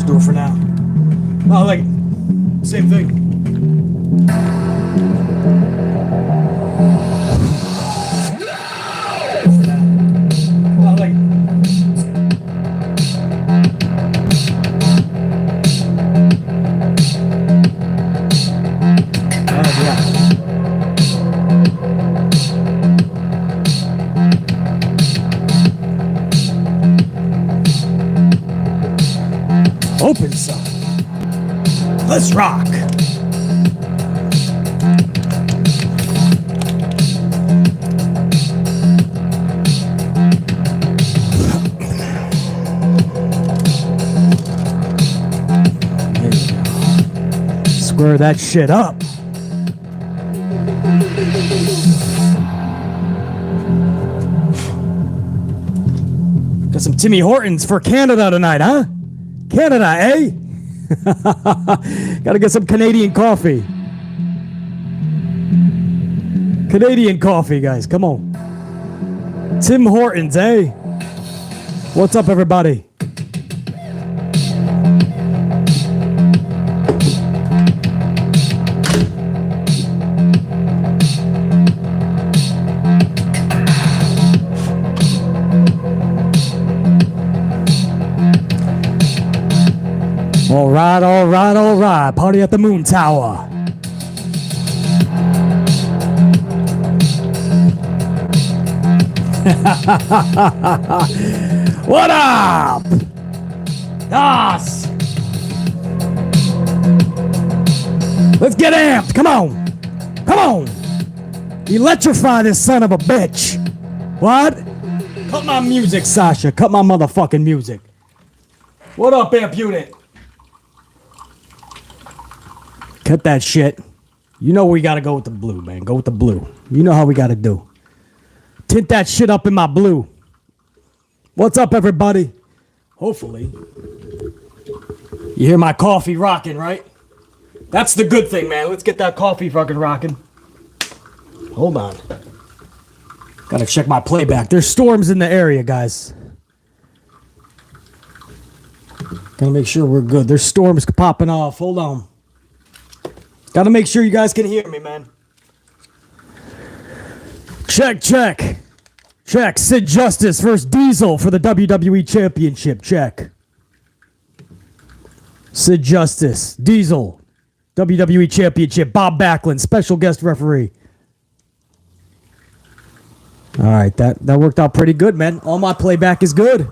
do it for now. Oh, like, same thing. Open side. Let's rock. Square that shit up. Got some Timmy Hortons for Canada tonight, huh? Canada, eh? Gotta get some Canadian coffee. Canadian coffee, guys. Come on. Tim Hortons, eh? What's up, everybody? All right, all right, all right. Party at the Moon Tower. What up? Yes. Let's get amped. Come on. Come on. Electrify this son of a bitch. What? Cut my music, Sasha. Cut my motherfucking music. What up, Amp Unit? Cut that shit. You know we gotta go with the blue, man. Go with the blue. You know how we gotta do. Tint that shit up in my blue. What's up, everybody? Hopefully. You hear my coffee rocking, right? That's the good thing, man. Let's get that coffee fucking rocking. Hold on. Gotta check my playback. There's storms in the area, guys. Gotta make sure we're good. There's storms popping off. Hold on. Gotta make sure you guys can hear me, man. Check, check. Check. Sid Justice versus Diesel for the WWE Championship. Check. Sid Justice. Diesel. WWE Championship. Bob Backlund, special guest referee. All right, that worked out pretty good, man. All my playback is good.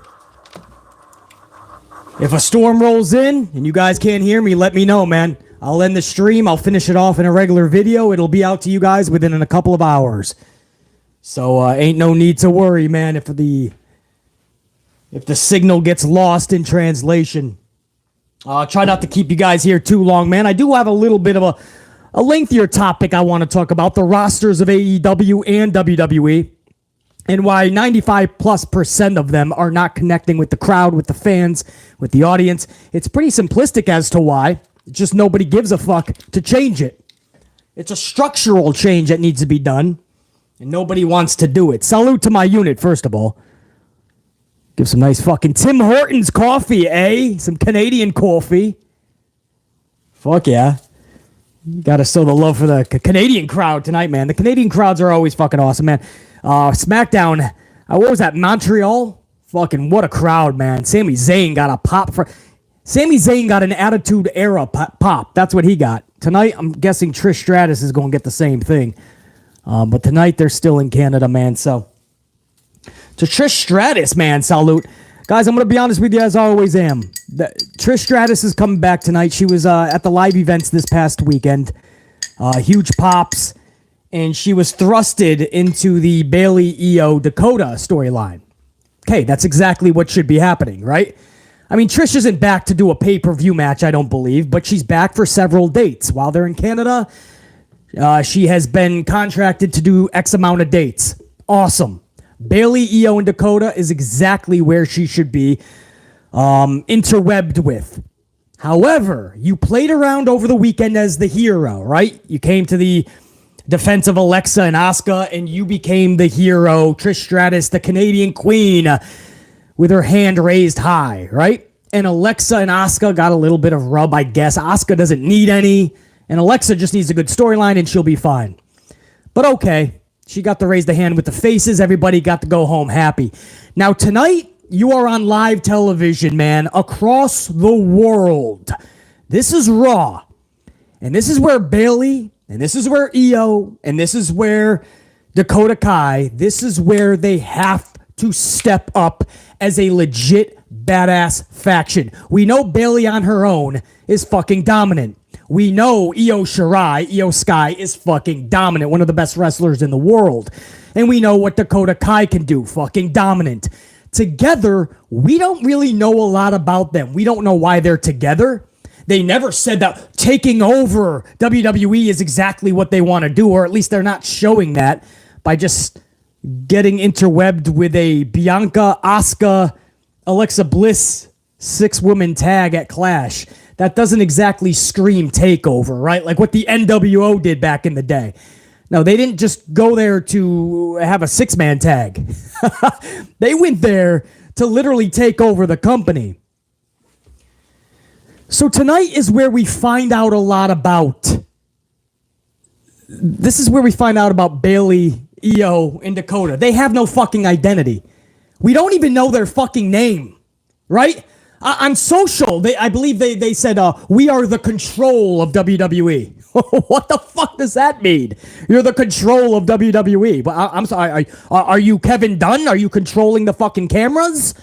If a storm rolls in and you guys can't hear me, let me know, man. I'll end the stream. I'll finish it off in a regular video. It'll be out to you guys within a couple of hours. So ain't no need to worry, man, if the signal gets lost in translation. Try not to keep you guys here too long, man. I do have a little bit of a lengthier topic I want to talk about, the rosters of AEW and WWE, and why 95%+ of them are not connecting with the crowd, with the fans, with the audience. It's pretty simplistic as to why. Just nobody gives a fuck to change it. It's a structural change that needs to be done, and nobody wants to do it. Salute to my unit, first of all. Give some nice fucking Tim Hortons coffee, eh? Some Canadian coffee. Fuck yeah. You gotta show the love for the Canadian crowd tonight, man. The Canadian crowds are always fucking awesome, man. SmackDown, what was that, Montreal? Fucking what a crowd, man. Sami Zayn got a pop for... Sami Zayn got an Attitude Era pop. That's what he got. Tonight, I'm guessing Trish Stratus is going to get the same thing. But tonight, they're still in Canada, man. So, to Trish Stratus, man, salute. Guys, I'm going to be honest with you, as I always am. Trish Stratus is coming back tonight. She was at the live events this past weekend. Huge pops. And she was thrusted into the Bayley, Io, Dakota storyline. Okay, that's exactly what should be happening, right? I mean, Trish isn't back to do a pay-per-view match, I don't believe, but she's back for several dates. While they're in Canada, she has been contracted to do X amount of dates. Awesome. Bayley, Io, and Dakota is exactly where she should be interwebbed with. However, you played around over the weekend as the hero, right? You came to the defense of Alexa and Asuka, and you became the hero, Trish Stratus, the Canadian queen, with her hand raised high, right? and Alexa and Asuka got a little bit of rub, I guess. Asuka doesn't need any, and Alexa just needs a good storyline, and she'll be fine. But okay, she got to raise the hand with the faces. Everybody got to go home happy. Now, tonight, you are on live television, man, across the world. This is Raw. And this is where Bayley, and this is where Io, and this is where Dakota Kai, this is where they have to step up as a legit badass faction. We know Bayley on her own is fucking dominant. We know Io Sky is fucking dominant, one of the best wrestlers in the world. And we know what Dakota Kai can do, fucking dominant. Together, we don't really know a lot about them. We don't know why they're together. They never said that taking over WWE is exactly what they want to do, or at least they're not showing that by just getting interwebbed with a Bianca, Asuka, Alexa Bliss 6-woman tag at Clash. That doesn't exactly scream takeover, right? Like what the NWO did back in the day. No, they didn't just go there to have a 6-man tag. They went there to literally take over the company. So tonight is where we find out a lot about. This is where we find out about Bayley, Io, and Dakota. They have no fucking identity. We don't even know their fucking name, right? On social, I believe they said, we are the control of WWE. What the fuck does that mean? You're the control of WWE. But I'm sorry, are you Kevin Dunn? Are you controlling the fucking cameras?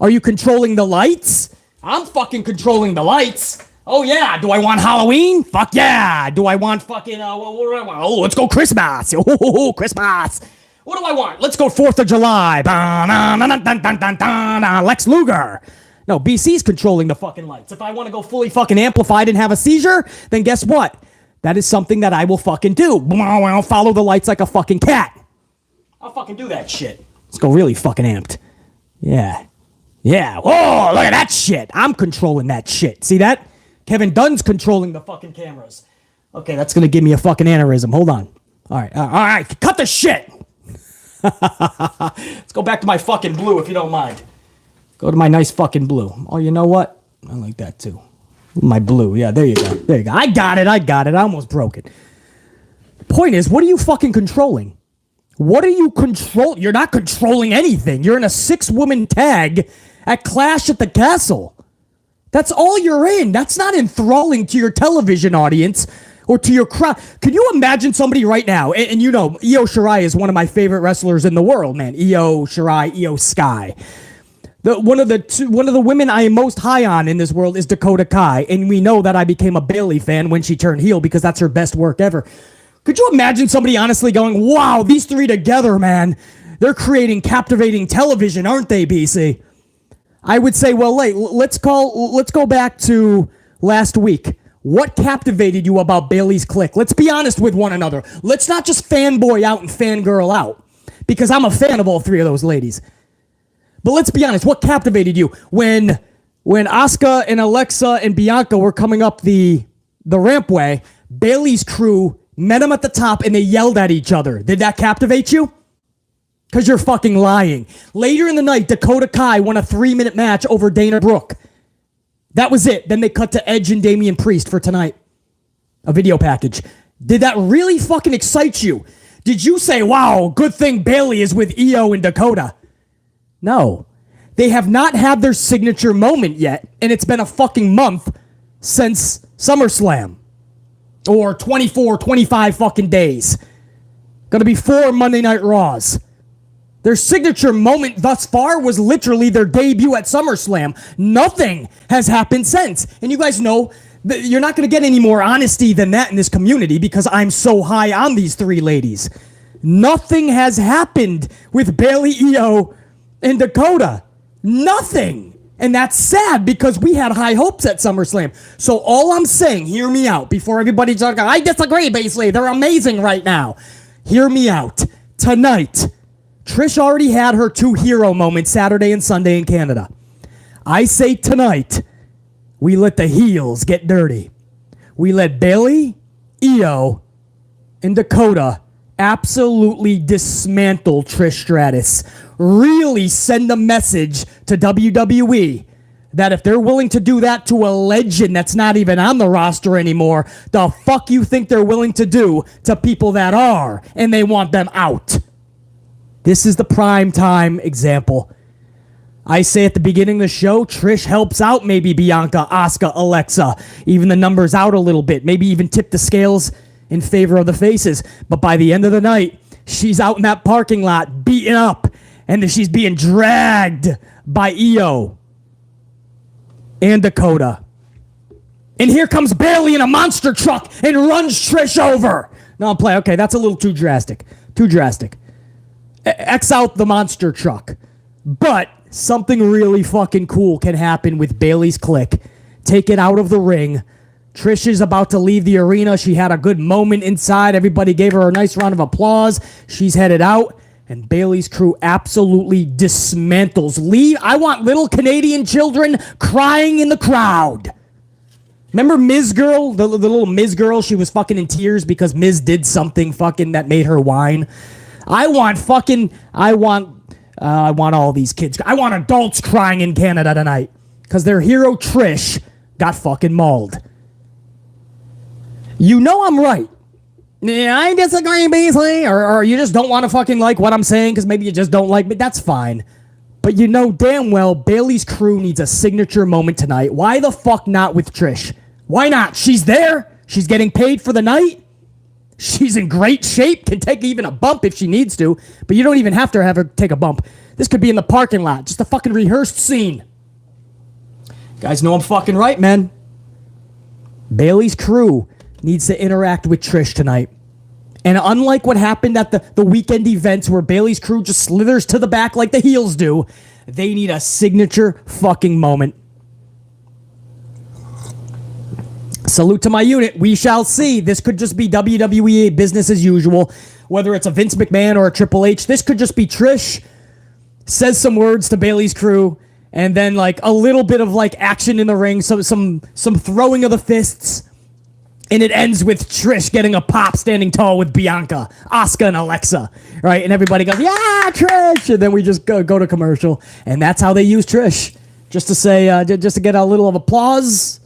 Are you controlling the lights? I'm fucking controlling the lights. Oh yeah, do I want Halloween? Fuck yeah. Do I want fucking, what do I want? Oh, let's go Christmas. Oh, Christmas. What do I want? Let's go 4th of July. Lex Luger. No, BC's controlling the fucking lights. If I want to go fully fucking amplified and have a seizure, then guess what? That is something that I will fucking do. I'll follow the lights like a fucking cat. I'll fucking do that shit. Let's go really fucking amped. Yeah. Yeah. Oh, look at that shit. I'm controlling that shit. See that? Kevin Dunn's controlling the fucking cameras. Okay, that's going to give me a fucking aneurysm. Hold on. All right. Cut the shit. Let's go back to my fucking blue if you don't mind. Go to my nice fucking blue. Oh, you know what? I like that too. My blue. Yeah, there you go. There you go. I got it. I almost broke it. Point is, what are you fucking controlling? What are you controlling? You're not controlling anything. You're in a 6-woman tag at Clash at the Castle. That's all you're in. That's not enthralling to your television audience or to your crowd. Can you imagine somebody right now, and you know, Io Shirai is one of my favorite wrestlers in the world, man. Io Shirai, Io Sky. One of the women I am most high on in this world is Dakota Kai, and we know that I became a Bayley fan when she turned heel because that's her best work ever. Could you imagine somebody honestly going, wow, these three together, man, they're creating captivating television, aren't they, BC? I would say, well, let's go back to last week. What captivated you about Bayley's clique? Let's be honest with one another. Let's not just fanboy out and fangirl out, because I'm a fan of all three of those ladies. But let's be honest, what captivated you when Asuka and Alexa and Bianca were coming up the rampway? Bayley's crew met them at the top and they yelled at each other. Did that captivate you? Because you're fucking lying. Later in the night, Dakota Kai won a 3-minute match over Dana Brooke. That was it. Then they cut to Edge and Damian Priest for tonight. A video package. Did that really fucking excite you? Did you say, wow, good thing Bayley is with Io and Dakota? No. They have not had their signature moment yet, and it's been a fucking month since SummerSlam. Or 24, 25 fucking days. Gonna be 4 Monday Night Raws. Their signature moment thus far was literally their debut at SummerSlam. Nothing has happened since. And you guys know that you're not going to get any more honesty than that in this community because I'm so high on these three ladies. Nothing has happened with Bayley, Io, and Dakota. Nothing. And that's sad because we had high hopes at SummerSlam. So all I'm saying, hear me out before everybody's like, I disagree, Bayley. They're amazing right now. Hear me out. Tonight, Trish already had her 2 hero moments Saturday and Sunday in Canada. I say tonight, we let the heels get dirty. We let Bayley, Io, and Dakota absolutely dismantle Trish Stratus. Really send a message to WWE that if they're willing to do that to a legend that's not even on the roster anymore, the fuck you think they're willing to do to people that are, and they want them out. This is the prime time example. I say at the beginning of the show, Trish helps out maybe Bianca, Asuka, Alexa, even the numbers out a little bit, maybe even tip the scales in favor of the faces. But by the end of the night, she's out in that parking lot beaten up, and she's being dragged by Io and Dakota. And here comes Bayley in a monster truck and runs Trish over. No, I'm playing. Okay, that's a little too drastic. Too drastic. X out the monster truck. But something really fucking cool can happen with Bayley's clique. Take it out of the ring. Trish is about to leave the arena. She had a good moment inside. Everybody gave her a nice round of applause. She's headed out. And Bayley's crew absolutely dismantles. I want little Canadian children crying in the crowd. Remember Miz Girl? The little Miz Girl? She was fucking in tears because Miz did something fucking that made her whine. I want all these kids. I want adults crying in Canada tonight. Because their hero Trish got fucking mauled. You know I'm right. Yeah, I disagree, basically, or you just don't want to fucking like what I'm saying because maybe you just don't like me. That's fine. But you know damn well Bayley's crew needs a signature moment tonight. Why the fuck not with Trish? Why not? She's there. She's getting paid for the night. She's in great shape. Can take even a bump if she needs to. But you don't even have to have her take a bump. This could be in the parking lot. Just a fucking rehearsed scene. You guys know I'm fucking right, man. Bayley's crew needs to interact with Trish tonight. And unlike what happened at the weekend events where Bayley's crew just slithers to the back like the heels do, they need a signature fucking moment. Salute to my unit. We shall see. This could just be WWE business as usual. Whether it's a Vince McMahon or a Triple H, this could just be Trish says some words to Bayley's crew, and then like a little bit of like action in the ring, some throwing of the fists. And it ends with Trish getting a pop standing tall with Bianca, Asuka, and Alexa, right? And everybody goes, yeah, Trish! And then we just go to commercial. And that's how they use Trish. Just to say, just to get a little of applause.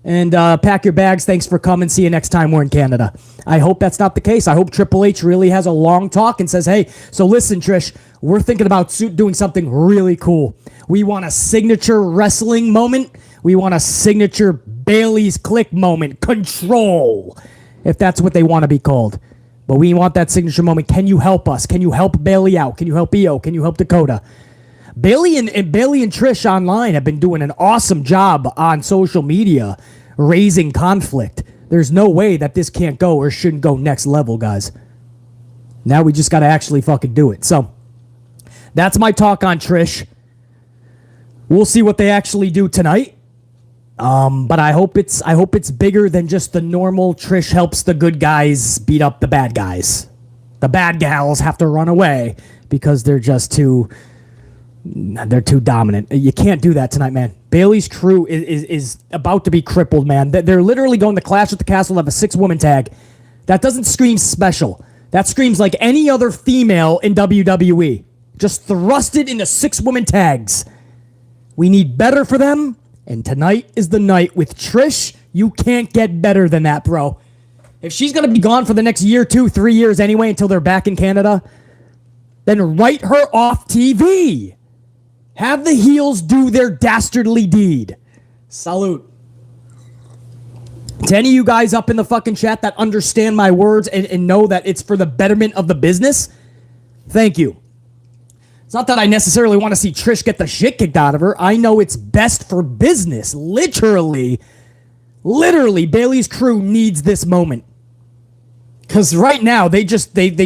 And pack your bags. Thanks for coming. See you next time we're in Canada. I hope that's not the case. I hope Triple H really has a long talk and says, hey, so listen, Trish, we're thinking about doing something really cool. We want a signature wrestling moment. We want a signature Bayley's click moment. Control, if that's what they want to be called. But we want that signature moment. Can you help us? Can you help Bayley out? Can you help Io? Can you help Dakota? Bayley and Trish online have been doing an awesome job on social media raising conflict. There's no way that this can't go or shouldn't go next level, guys. Now we just got to actually fucking do it. So that's my talk on Trish. We'll see what they actually do tonight. But I hope it's bigger than just the normal Trish helps the good guys beat up the bad guys. The bad gals have to run away because they're too dominant. You can't do that tonight, man. Bayley's crew is about to be crippled, man. They're literally going to Clash at the Castle, have a 6-woman tag. That doesn't scream special. That screams like any other female in WWE. Just thrusted into 6-woman tags. We need better for them, and tonight is the night with Trish. You can't get better than that, bro. If she's going to be gone for the next year, 2, 3 years anyway until they're back in Canada, then write her off TV. Have the heels do their dastardly deed. Salute. To any of you guys up in the fucking chat that understand my words and know that it's for the betterment of the business, thank you. It's not that I necessarily want to see Trish get the shit kicked out of her. I know it's best for business. Literally, Bayley's crew needs this moment. Because right now, they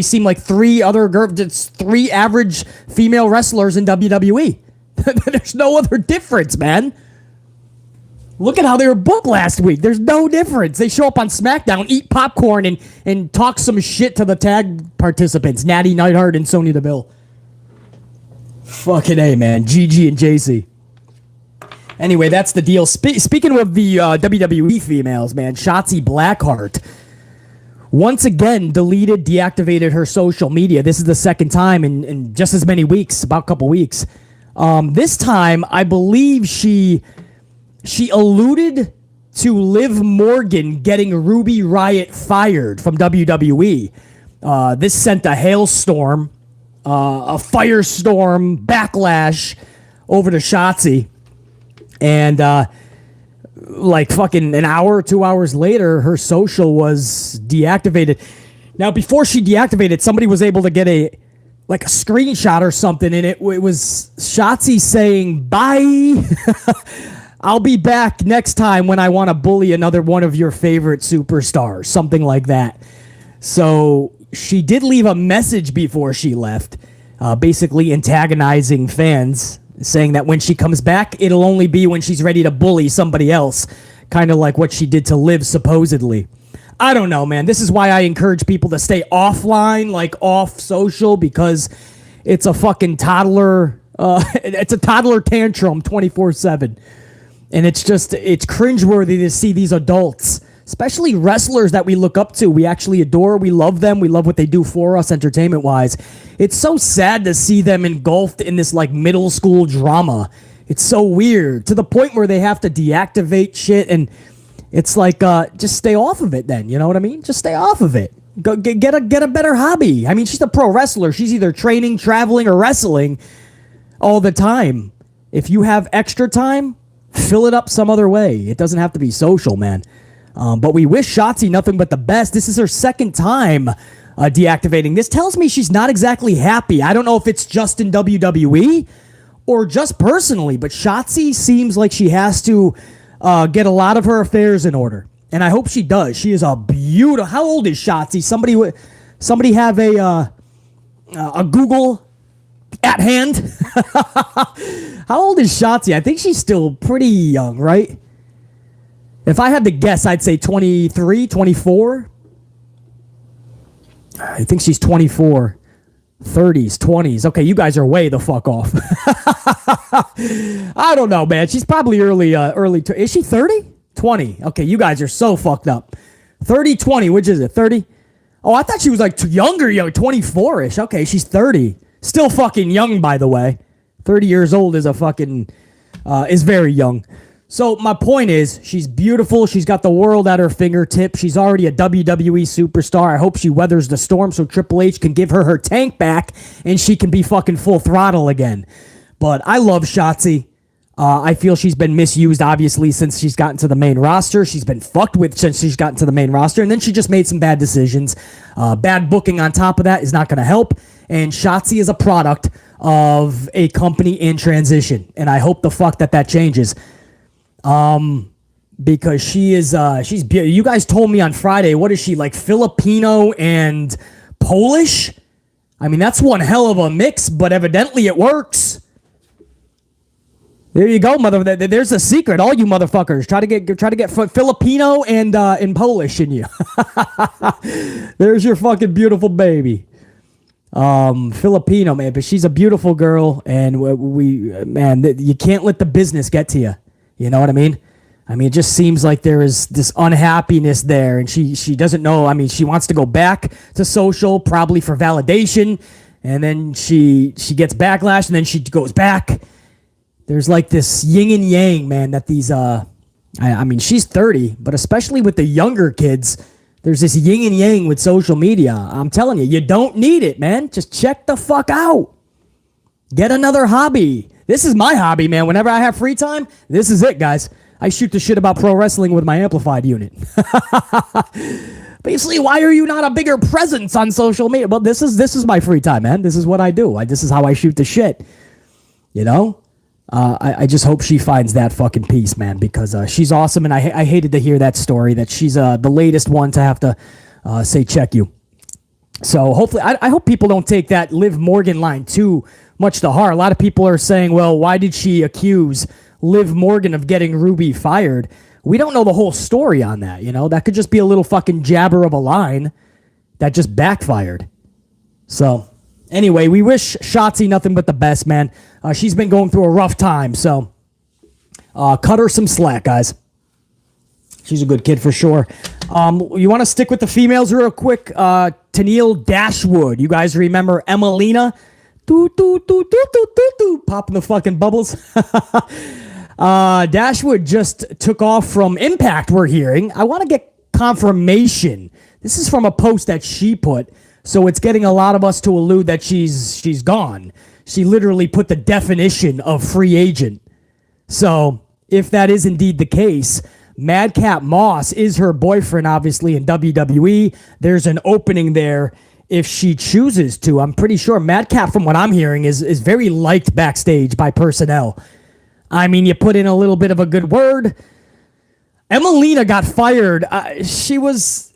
seem like three average female wrestlers in WWE. There's no other difference, man. Look at how they were booked last week. There's no difference. They show up on SmackDown, eat popcorn, and talk some shit to the tag participants, Natty Neidhart and Sonya Deville. Fucking A, man. GG and JC. Anyway, that's the deal. Speaking of the WWE females, man, Shotzi Blackheart once again deactivated her social media. This is the second time in just as many weeks, about a couple weeks. This time, I believe she alluded to Liv Morgan getting Ruby Riott fired from WWE. This sent a hailstorm, a firestorm backlash over to Shotzi. And like fucking an hour, 2 hours later, her social was deactivated. Now, before she deactivated, somebody was able to get a screenshot or something, and it was Shotzi saying, "Bye. I'll be back next time when I want to bully another one of your favorite superstars," something like that. So she did leave a message before she left, basically antagonizing fans, saying that when she comes back, it'll only be when she's ready to bully somebody else, kind of like what she did to Liv, supposedly. I don't know, man. This is why I encourage people to stay offline, like off social, because it's a fucking toddler. It's a toddler tantrum 24/7. And it's cringeworthy to see these adults, especially wrestlers that we look up to. We actually adore, we love them. We love what they do for us entertainment-wise. It's so sad to see them engulfed in this like middle school drama. It's so weird, to the point where they have to deactivate shit, and it's like, just stay off of it then, you know what I mean? Just stay off of it. Go get a better hobby. I mean, she's a pro wrestler. She's either training, traveling, or wrestling all the time. If you have extra time, fill it up some other way. It doesn't have to be social, man. But we wish Shotzi nothing but the best. This is her second time deactivating. This tells me she's not exactly happy. I don't know if it's just in WWE or just personally, but Shotzi seems like she has to get a lot of her affairs in order. And I hope she does. She is a beautiful... How old is Shotzi? Somebody have a Google at hand. How old is Shotzi? I think she's still pretty young, right? If I had to guess, I'd say 23, 24. I think she's 24. 30s, 20s. Okay, you guys are way the fuck off. I don't know, man. She's probably early. Is she 30? 20. Okay, you guys are so fucked up. 30, 20. Which is it? 30? Oh, I thought she was like younger, 24-ish. Okay, she's 30. Still fucking young, by the way. 30 years old is is very young. So my point is, she's beautiful. She's got the world at her fingertips. She's already a WWE superstar. I hope she weathers the storm so Triple H can give her tank back and she can be fucking full throttle again. But I love Shotzi. I feel she's been misused, obviously, since she's gotten to the main roster. She's been fucked with since she's gotten to the main roster. And then she just made some bad decisions. Bad booking on top of that is not going to help. And Shotzi is a product of a company in transition. And I hope the fuck that changes. Because she's beautiful. You guys told me on Friday, what is she, like Filipino and Polish? I mean, that's one hell of a mix, but evidently it works. There you go, mother. There's a secret. All you motherfuckers try to get Filipino and Polish in you. There's your fucking beautiful baby. Filipino, man, but she's a beautiful girl, and you can't let the business get to you. You know what I mean? I mean, it just seems like there is this unhappiness there, and she doesn't know. I mean, she wants to go back to social, probably for validation, and then she gets backlash, and then she goes back. There's like this yin and yang, man, that these, I mean, she's 30, but especially with the younger kids, there's this yin and yang with social media. I'm telling you, you don't need it, man. Just check the fuck out. Get another hobby. This is my hobby, man. Whenever I have free time, this is it, guys. I shoot the shit about pro wrestling with my amplified unit. Basically, why are you not a bigger presence on social media? Well, this is my free time, man. This is what I do. This is how I shoot the shit. You know? I just hope she finds that fucking peace, man, because she's awesome, and I hated to hear that story, that she's the latest one to have to say check you. So hopefully, I hope people don't take that Liv Morgan line too much to heart. A lot of people are saying, well, why did she accuse Liv Morgan of getting Ruby fired? We don't know the whole story on that, you know? That could just be a little fucking jabber of a line that just backfired. So, anyway, we wish Shotzi nothing but the best, man. She's been going through a rough time, so cut her some slack, guys. She's a good kid for sure. You want to stick with the females real quick? Tennille Dashwood. You guys remember Emelina Popping the fucking bubbles. Dashwood just took off from Impact, we're hearing. I want to get confirmation. This is from a post that she put, so it's getting a lot of us to allude that she's gone. She literally put the definition of free agent. So if that is indeed the case, Madcap Moss is her boyfriend, obviously, in WWE. There's an opening there if she chooses to. I'm pretty sure Madcap, from what I'm hearing, is very liked backstage by personnel. I mean, you put in a little bit of a good word. Emelina got fired. She was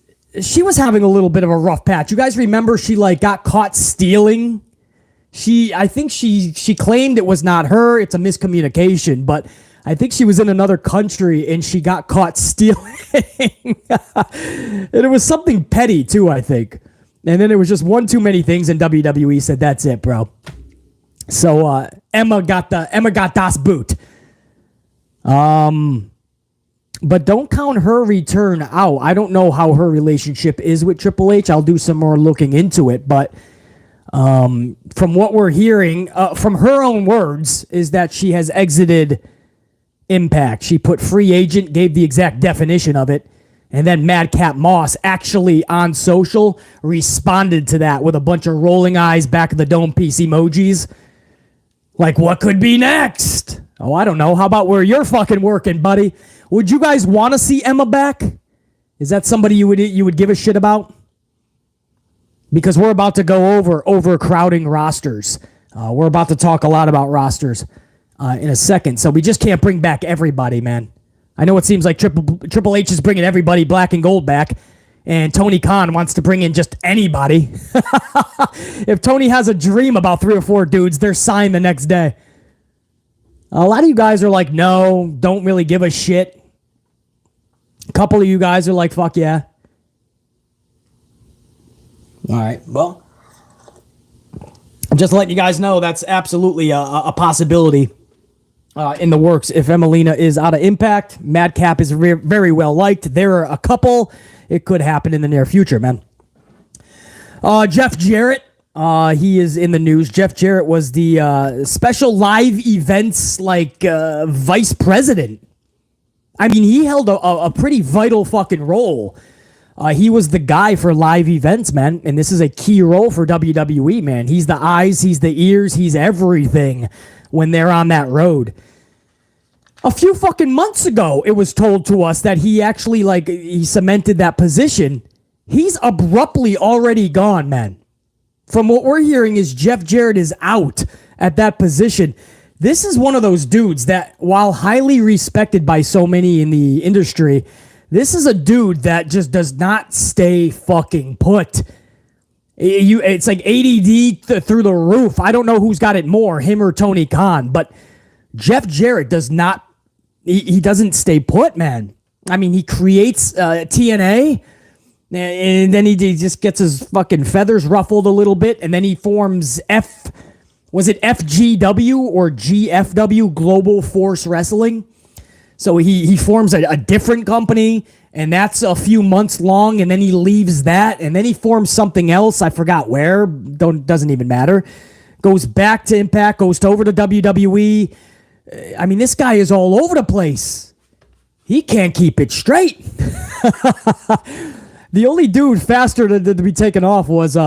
having a little bit of a rough patch. You guys remember she got caught stealing? I think she claimed it was not her. It's a miscommunication, but I think she was in another country and she got caught stealing. And it was something petty too, I think. And then it was just one too many things, and WWE said, "That's it, bro." So Emma got das Boot. But don't count her return out. I don't know how her relationship is with Triple H. I'll do some more looking into it, but from what we're hearing, from her own words, is that she has exited Impact. She put free agent, gave the exact definition of it, and then Madcap Moss actually on social responded to that with a bunch of rolling eyes, back of the dome piece emojis. Like, what could be next? Oh, I don't know. How about where you're fucking working, buddy? Would you guys want to see Emma back? Is that somebody you would give a shit about? Because we're about to go over overcrowding rosters. We're about to talk a lot about rosters in a second. So we just can't bring back everybody, man. I know it seems like Triple H is bringing everybody black and gold back, and Tony Khan wants to bring in just anybody. If Tony has a dream about 3 or 4 dudes, they're signed the next day. A lot of you guys are like, no, don't really give a shit. A couple of you guys are like, fuck yeah. All right, well, I'm just letting you guys know that's absolutely a possibility in the works. If Emelina is out of Impact, Madcap is very well liked. There are a couple. It could happen in the near future, man. Jeff Jarrett, he is in the news. Jeff Jarrett was the special live events vice president. I mean, he held a pretty vital fucking role. He was the guy for live events, man, and this is a key role for WWE, man. He's the eyes, he's the ears, he's everything when they're on that road. A few fucking months ago, it was told to us that he actually, he cemented that position. He's abruptly already gone, man. From what we're hearing is Jeff Jarrett is out at that position. This is one of those dudes that, while highly respected by so many in the industry, this is a dude that just does not stay fucking put. It's like ADD through the roof. I don't know who's got it more, him or Tony Khan, but Jeff Jarrett does not, he doesn't stay put, man. I mean, he creates TNA, and then he just gets his fucking feathers ruffled a little bit, and then he forms was it FGW or GFW, Global Force Wrestling? So he forms a different company, and that's a few months long, and then he leaves that, and then he forms something else. I forgot where. Doesn't even matter. Goes back to Impact, goes over to WWE. I mean, this guy is all over the place. He can't keep it straight. The only dude faster to be taken off was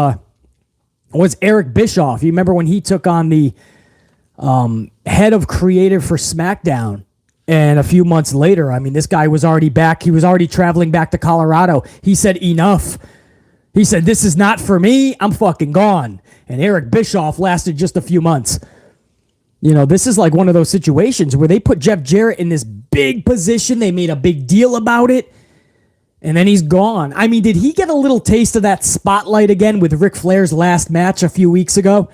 Eric Bischoff. You remember when he took on the head of creative for SmackDown? And a few months later, I mean, this guy was already back. He was already traveling back to Colorado. He said, enough. He said, this is not for me. I'm fucking gone. And Eric Bischoff lasted just a few months. You know, this is like one of those situations where they put Jeff Jarrett in this big position. They made a big deal about it. And then he's gone. I mean, did he get a little taste of that spotlight again with Ric Flair's last match a few weeks ago?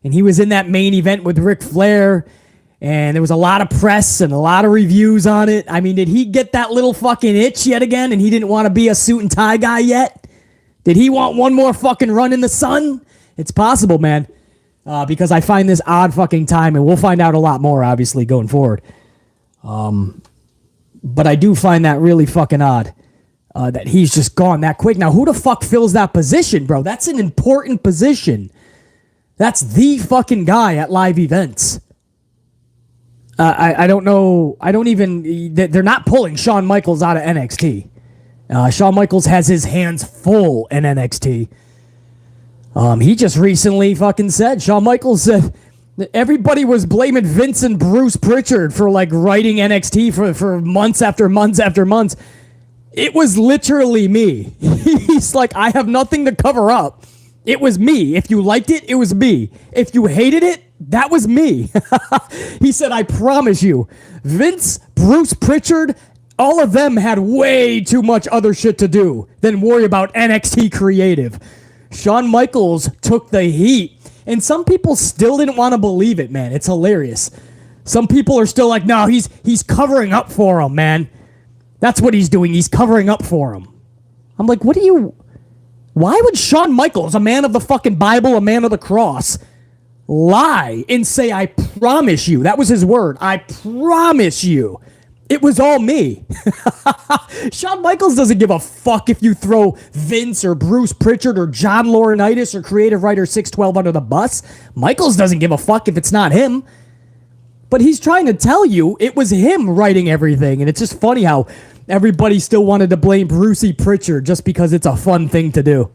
And he was in that main event with Ric Flair. And there was a lot of press and a lot of reviews on it. I mean, did he get that little fucking itch yet again and he didn't want to be a suit and tie guy yet? Did he want one more fucking run in the sun? It's possible, man. Because I find this odd fucking time, and we'll find out a lot more, obviously, going forward. But I do find that really fucking odd that he's just gone that quick. Now, who the fuck fills that position, bro? That's an important position. That's the fucking guy at live events. I don't know. I don't even. They're not pulling Shawn Michaels out of NXT. Shawn Michaels has his hands full in NXT. He just recently fucking said, Shawn Michaels said, everybody was blaming Vince and Bruce Pritchard for like writing NXT for months after months after months. It was literally me. He's like, I have nothing to cover up. It was me. If you liked it, it was me. If you hated it, that was me. He said, I promise you, Vince, Bruce Pritchard, all of them had way too much other shit to do than worry about NXT creative. Shawn Michaels took the heat, and some people still didn't want to believe it, man. It's hilarious. Some people are still like, no, he's covering up for him, man. That's what he's doing. He's covering up for him. I'm like, why would Shawn Michaels, a man of the fucking Bible, a man of the cross, lie and say, I promise you? That was his word. I promise you. It was all me. Shawn Michaels doesn't give a fuck if you throw Vince or Bruce Pritchard or John Laurinaitis or creative writer 612 under the bus. Michaels doesn't give a fuck if it's not him. But he's trying to tell you it was him writing everything. And it's just funny how everybody still wanted to blame Brucey Pritchard just because it's a fun thing to do.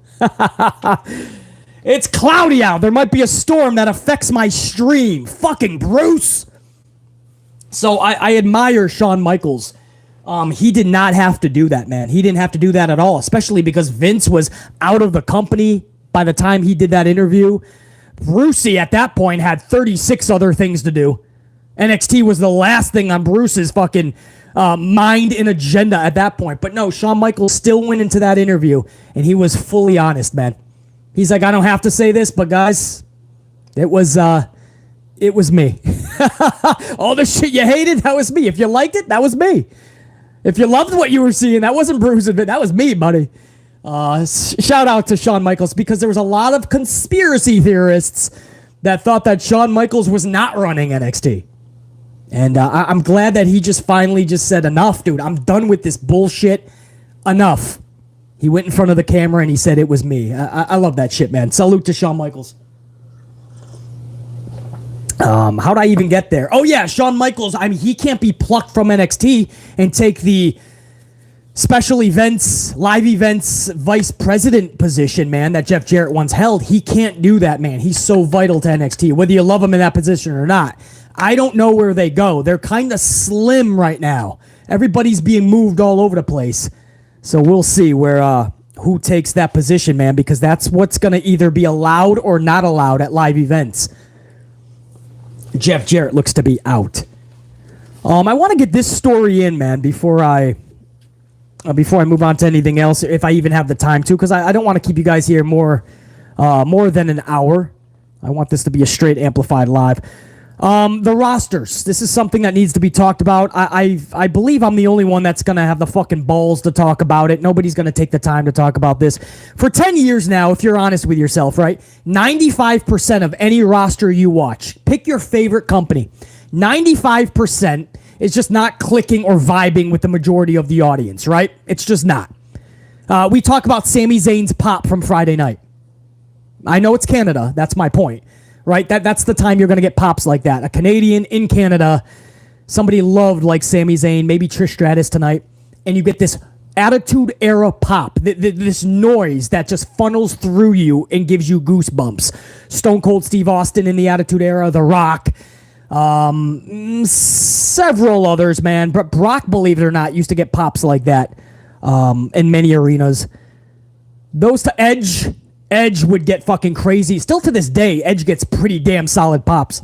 It's cloudy out. There might be a storm that affects my stream. Fucking Bruce. So I admire Shawn Michaels. He did not have to do that, man. He didn't have to do that at all, especially because Vince was out of the company by the time he did that interview. Brucey at that point had 36 other things to do. NXT was the last thing on Bruce's fucking mind and agenda at that point. But no, Shawn Michaels still went into that interview, and he was fully honest, man. He's like, I don't have to say this, but guys, it was me. All the shit you hated, that was me. If you liked it, that was me. If you loved what you were seeing, that wasn't Bruce, that was me, buddy. Shout out to Shawn Michaels, because there was a lot of conspiracy theorists that thought that Shawn Michaels was not running NXT. And I'm glad that he just finally just said, enough, dude. I'm done with this bullshit. Enough. He went in front of the camera and he said it was me. I love that shit, man. Salute to Shawn Michaels. How'd I even get there? Oh, yeah, Shawn Michaels. I mean, he can't be plucked from NXT and take the special events, live events vice president position, man, that Jeff Jarrett once held. He can't do that, man. He's so vital to NXT, whether you love him in that position or not. I don't know where they go. They're kind of slim right now. Everybody's being moved all over the place. So we'll see where who takes that position, man, because that's what's going to either be allowed or not allowed at live events. Jeff Jarrett looks to be out. I want to get this story in, man, before I move on to anything else, if I even have the time to, because I don't want to keep you guys here more than an hour. I want this to be a straight amplified live. The rosters. This is something that needs to be talked about. I believe I'm the only one that's going to have the fucking balls to talk about it. Nobody's going to take the time to talk about this. For 10 years now, if you're honest with yourself, right? 95% of any roster you watch, pick your favorite company, 95% is just not clicking or vibing with the majority of the audience, right? It's just not. We talk about Sami Zayn's pop from Friday night. I know it's Canada. That's my point. Right? That's the time you're going to get pops like that. A Canadian in Canada, somebody loved like Sami Zayn, maybe Trish Stratus tonight, and you get this Attitude Era pop, this noise that just funnels through you and gives you goosebumps. Stone Cold Steve Austin in the Attitude Era, The Rock, several others, man. But Brock, believe it or not, used to get pops like that in many arenas. Those to Edge would get fucking crazy. Still to this day, Edge gets pretty damn solid pops.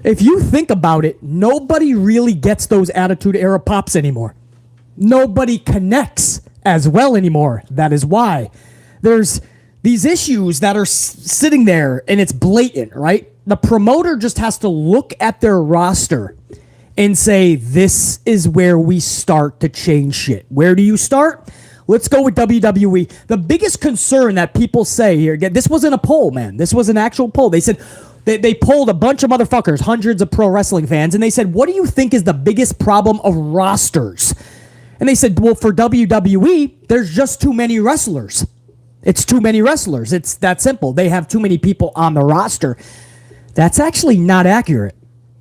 If you think about it, nobody really gets those Attitude Era pops anymore. Nobody connects as well anymore. That is why. There's these issues that are sitting there, and it's blatant, right? The promoter just has to look at their roster and say, this is where we start to change shit. Where do you start? Let's go with WWE. The biggest concern that people say here, again, this wasn't a poll, man. This was an actual poll. They said they polled a bunch of motherfuckers, hundreds of pro wrestling fans, and they said, what do you think is the biggest problem of rosters? And they said, well, for WWE, there's just too many wrestlers. It's too many wrestlers. It's that simple. They have too many people on the roster. That's actually not accurate.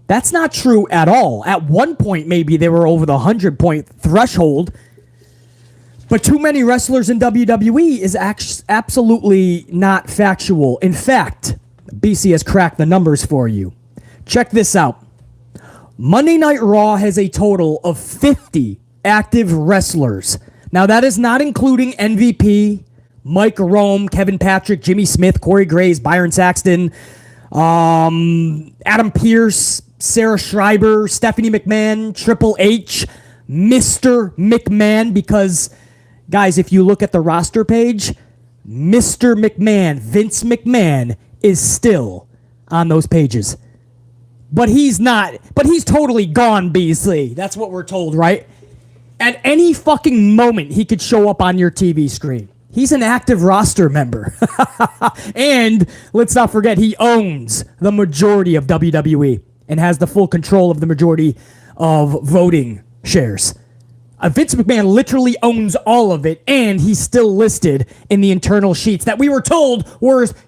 That's not true at all. At one point, maybe they were over the 100-point threshold. But too many wrestlers in WWE is absolutely not factual. In fact, BC has cracked the numbers for you. Check this out. Monday Night Raw has a total of 50 active wrestlers. Now, that is not including MVP, Mike Rome, Kevin Patrick, Jimmy Smith, Corey Graves, Byron Saxton, Adam Pearce, Sarah Schreiber, Stephanie McMahon, Triple H, Mr. McMahon, because, guys, if you look at the roster page, Mr. McMahon, Vince McMahon, is still on those pages. But he's not. But he's totally gone, BC. That's what we're told, right? At any fucking moment, he could show up on your TV screen. He's an active roster member. And let's not forget, he owns the majority of WWE and has the full control of the majority of voting shares. Vince McMahon literally owns all of it, and he's still listed in the internal sheets that we were told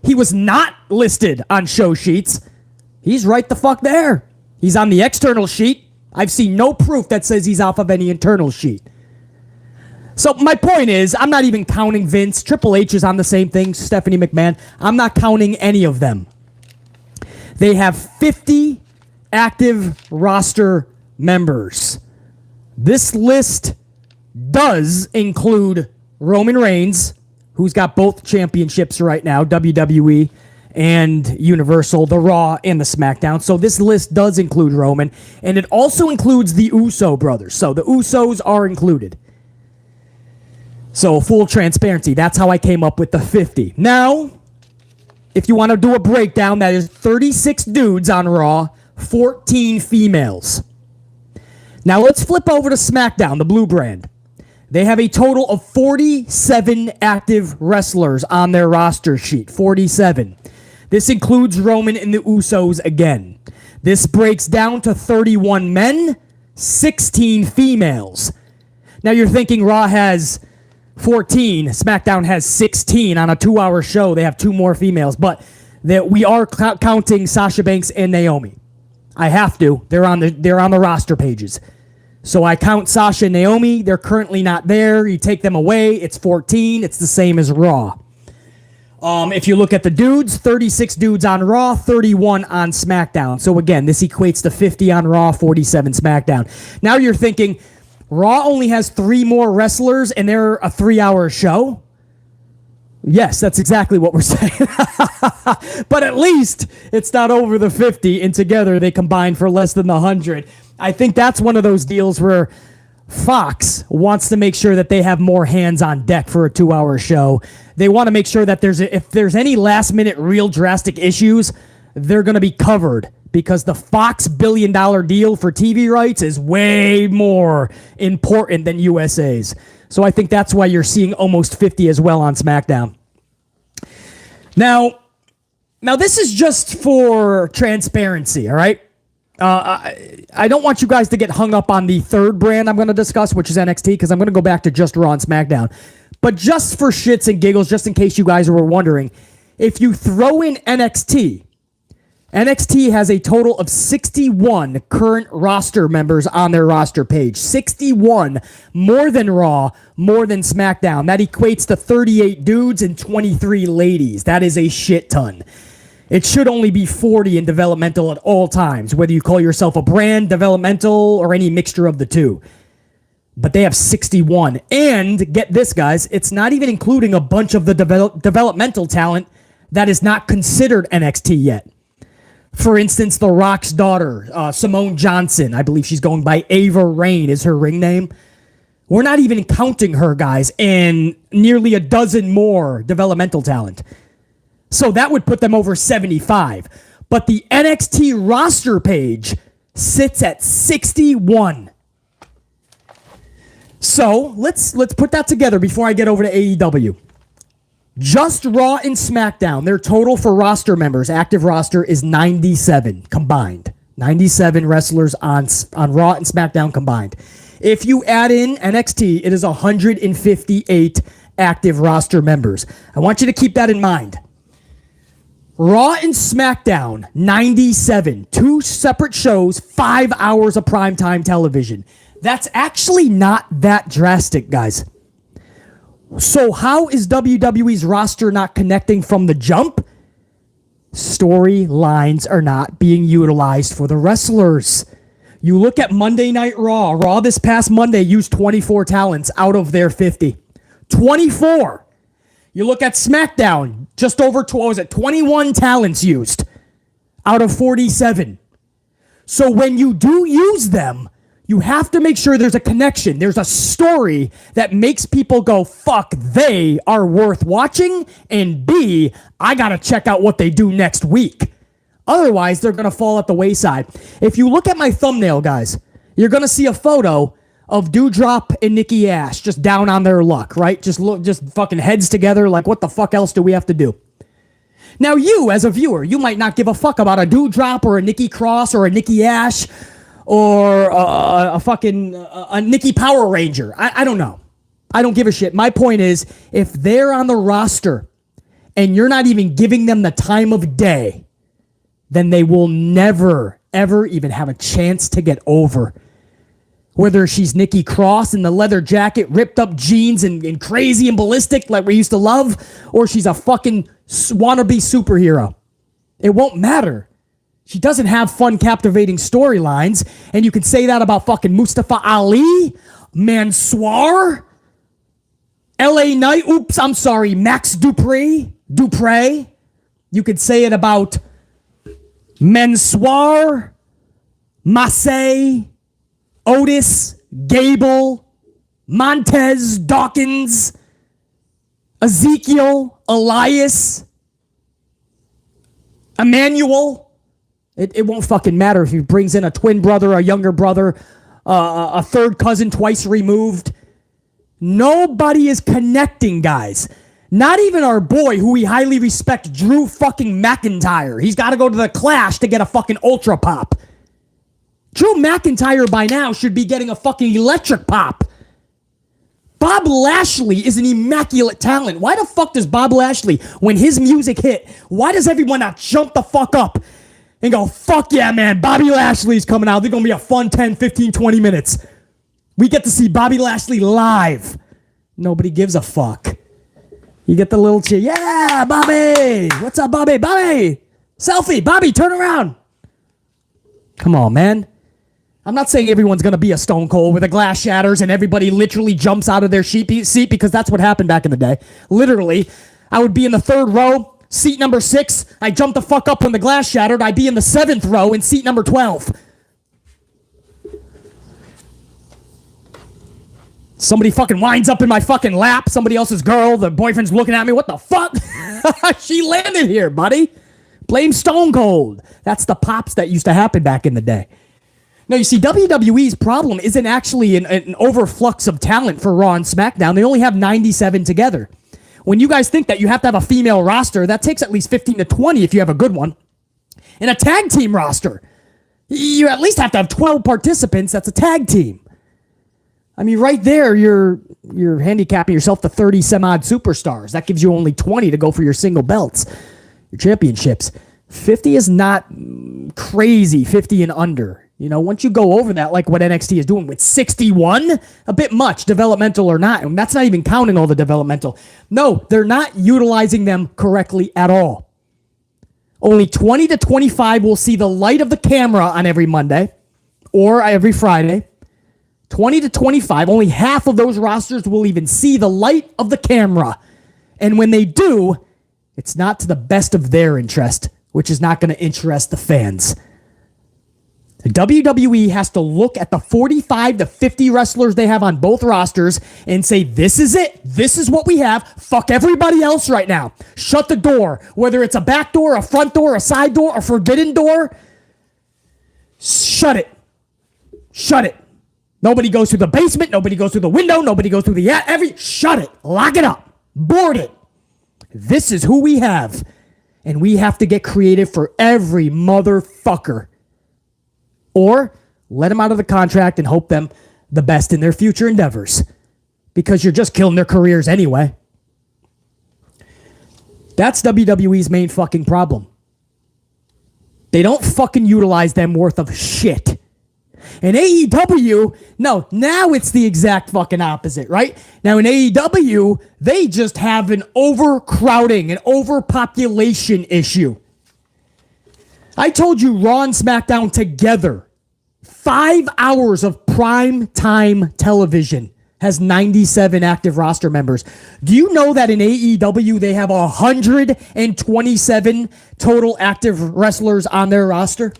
he was not listed on show sheets. He's right the fuck there. He's on the external sheet. I've seen no proof that says he's off of any internal sheet. So my point is, I'm not even counting Vince. Triple H is on the same thing, Stephanie McMahon. I'm not counting any of them. They have 50 active roster members. This list does include Roman Reigns, who's got both championships right now, WWE and Universal, the Raw and the SmackDown. So this list does include Roman, and it also includes the Uso brothers. So the Usos are included. So full transparency, that's how I came up with the 50. Now, if you want to do a breakdown, that is 36 dudes on Raw, 14 females. Now let's flip over to SmackDown, the blue brand. They have a total of 47 active wrestlers on their roster sheet. 47. This includes Roman and the Usos again. This breaks down to 31 men, 16 females. Now you're thinking Raw has 14, SmackDown has 16 on a 2-hour show. They have 2 more females, but we are counting Sasha Banks and Naomi. I have to. They're on the roster pages. So I count Sasha and Naomi. They're currently not there. You take them away, it's 14. It's the same as Raw. If you look at the dudes, 36 dudes on Raw, 31 on SmackDown. So again, this equates to 50 on Raw, 47 SmackDown. Now you're thinking, Raw only has 3 more wrestlers and they're a 3-hour show? Yes, that's exactly what we're saying. But at least it's not over the 50, and together they combine for less than the 100. I think that's one of those deals where Fox wants to make sure that they have more hands on deck for a 2-hour show. They want to make sure that if there's any last-minute real drastic issues, they're going to be covered, because the Fox billion-dollar deal for TV rights is way more important than USA's. So I think that's why you're seeing almost 50 as well on SmackDown. Now this is just for transparency, all right? I don't want you guys to get hung up on the third brand I'm going to discuss, which is NXT, because I'm going to go back to just Raw and SmackDown. But just for shits and giggles, just in case you guys were wondering, if you throw in NXT has a total of 61 current roster members on their roster page. 61, more than Raw, more than SmackDown. That equates to 38 dudes and 23 ladies. That is a shit ton. It should only be 40 in developmental at all times, whether you call yourself a brand, developmental, or any mixture of the two. But they have 61. And get this, guys, it's not even including a bunch of the developmental talent that is not considered NXT yet. For instance, The Rock's daughter, Simone Johnson, I believe she's going by Ava Rain is her ring name. We're not even counting her, guys, and nearly a dozen more developmental talent. So that would put them over 75. But the NXT roster page sits at 61. So let's put that together before I get over to AEW. Just Raw and SmackDown, their total for roster members, active roster, is 97 combined. 97 wrestlers on Raw and SmackDown combined. If you add in NXT, it is 158 active roster members. I want you to keep that in mind. Raw and SmackDown, 97. 2 separate shows, 5 hours of primetime television. That's actually not that drastic, guys. So how is WWE's roster not connecting from the jump? Storylines are not being utilized for the wrestlers. You look at Monday Night Raw. Raw this past Monday used 24 talents out of their 50. 24. You look at SmackDown, just over 21 talents used out of 47. So when you do use them, you have to make sure there's a connection. There's a story that makes people go, fuck, they are worth watching, and B, I gotta check out what they do next week. Otherwise, they're gonna fall at the wayside. If you look at my thumbnail, guys, you're gonna see a photo of Doudrop and Nikki Ash just down on their luck, right? Just fucking heads together like, what the fuck else do we have to do? Now you, as a viewer, you might not give a fuck about a Doudrop or a Nikki Cross or a Nikki Ash or a Nikki Power Ranger. I don't know. I don't give a shit. My point is, if they're on the roster and you're not even giving them the time of day, then they will never, ever even have a chance to get over. Whether she's Nikki Cross in the leather jacket, ripped up jeans, and crazy and ballistic like we used to love, or she's a fucking wannabe superhero. It won't matter. She doesn't have fun, captivating storylines, and you can say that about fucking Mustafa Ali, Mansoor, LA Knight, Max Dupre. You could say it about Mansoor, Massey, Otis, Gable, Montez, Dawkins, Ezekiel, Elias, Emmanuel. It won't fucking matter if he brings in a twin brother, a younger brother, a third cousin twice removed. Nobody is connecting, guys. Not even our boy, who we highly respect, Drew fucking McIntyre. He's got to go to the Clash to get a fucking Ultra Pop. Drew McIntyre by now should be getting a fucking electric pop. Bob Lashley is an immaculate talent. Why the fuck does Bob Lashley, when his music hit, why does everyone not jump the fuck up and go, fuck yeah, man, Bobby Lashley's coming out. They're going to be a fun 10, 15, 20 minutes. We get to see Bobby Lashley live. Nobody gives a fuck. You get the little cheer. Yeah, Bobby. What's up, Bobby? Bobby. Selfie. Bobby, turn around. Come on, man. I'm not saying everyone's going to be a Stone Cold where the glass shatters and everybody literally jumps out of their seat, because that's what happened back in the day. Literally, I would be in the 3rd row, seat number 6. I jumped the fuck up when the glass shattered. I'd be in the 7th row in seat number 12. Somebody fucking winds up in my fucking lap. Somebody else's girl. The boyfriend's looking at me. What the fuck? She landed here, buddy. Blame Stone Cold. That's the pops that used to happen back in the day. Now, you see, WWE's problem isn't actually an overflux of talent for Raw and SmackDown. They only have 97 together. When you guys think that you have to have a female roster, that takes at least 15 to 20 if you have a good one. And a tag team roster, you at least have to have 12 participants. That's a tag team. I mean, right there, you're handicapping yourself to 30 some-odd superstars. That gives you only 20 to go for your single belts, your championships. 50 is not crazy, 50 and under. You know, once you go over that, like what NXT is doing with 61, a bit much, developmental or not. And that's not even counting all the developmental. No, they're not utilizing them correctly at all. Only 20 to 25 will see the light of the camera on every Monday or every Friday. 20 to 25, only half of those rosters will even see the light of the camera. And when they do, it's not to the best of their interest, which is not going to interest the fans. The WWE has to look at the 45 to 50 wrestlers they have on both rosters and say, this is it. This is what we have. Fuck everybody else right now. Shut the door. Whether it's a back door, a front door, a side door, a forbidden door. Shut it. Shut it. Nobody goes through the basement. Nobody goes through the window. Nobody goes through the... Shut it. Lock it up. Board it. This is who we have. And we have to get creative for every motherfucker. Or let them out of the contract and hope them the best in their future endeavors. Because you're just killing their careers anyway. That's WWE's main fucking problem. They don't fucking utilize them worth of shit. In AEW, no, now it's the exact fucking opposite, right? Now in AEW, they just have an overcrowding, an overpopulation issue. I told you Raw and SmackDown together, 5 hours of prime time television has 97 active roster members. Do you know that in AEW they have 127 total active wrestlers on their roster?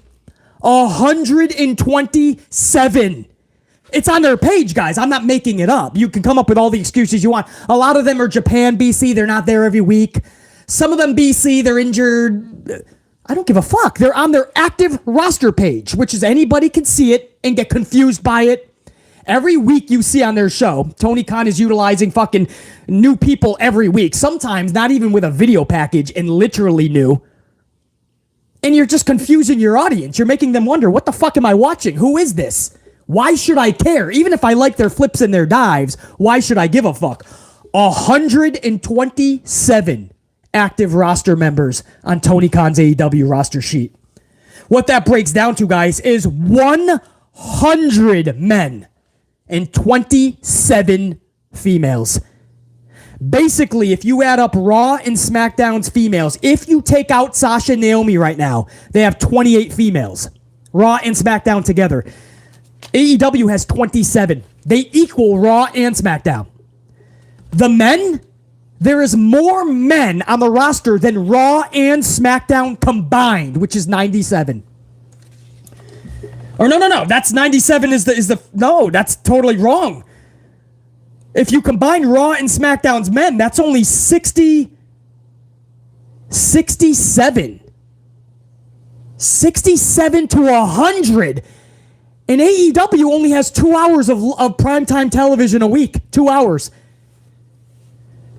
127. It's on their page, guys. I'm not making it up. You can come up with all the excuses you want. A lot of them are Japan, BC. They're not there every week. Some of them BC, they're injured. I don't give a fuck. They're on their active roster page, which is anybody can see it and get confused by it. Every week you see on their show, Tony Khan is utilizing fucking new people every week. Sometimes not even with a video package and literally new. And you're just confusing your audience. You're making them wonder, what the fuck am I watching? Who is this? Why should I care? Even if I like their flips and their dives, why should I give a fuck? 127 active roster members on Tony Khan's AEW roster sheet. What that breaks down to, guys, is 100 men and 27 females. Basically, if you add up Raw and SmackDown's females, if you take out Sasha and Naomi right now, they have 28 females. Raw and SmackDown together. AEW has 27. They equal Raw and SmackDown. The men, there is more men on the roster than Raw and SmackDown combined, which is 97. Or no, that's 97 no, that's totally wrong. If you combine Raw and SmackDown's men, that's only 67. 67 to 100. And AEW only has 2 hours of primetime television a week. 2 hours.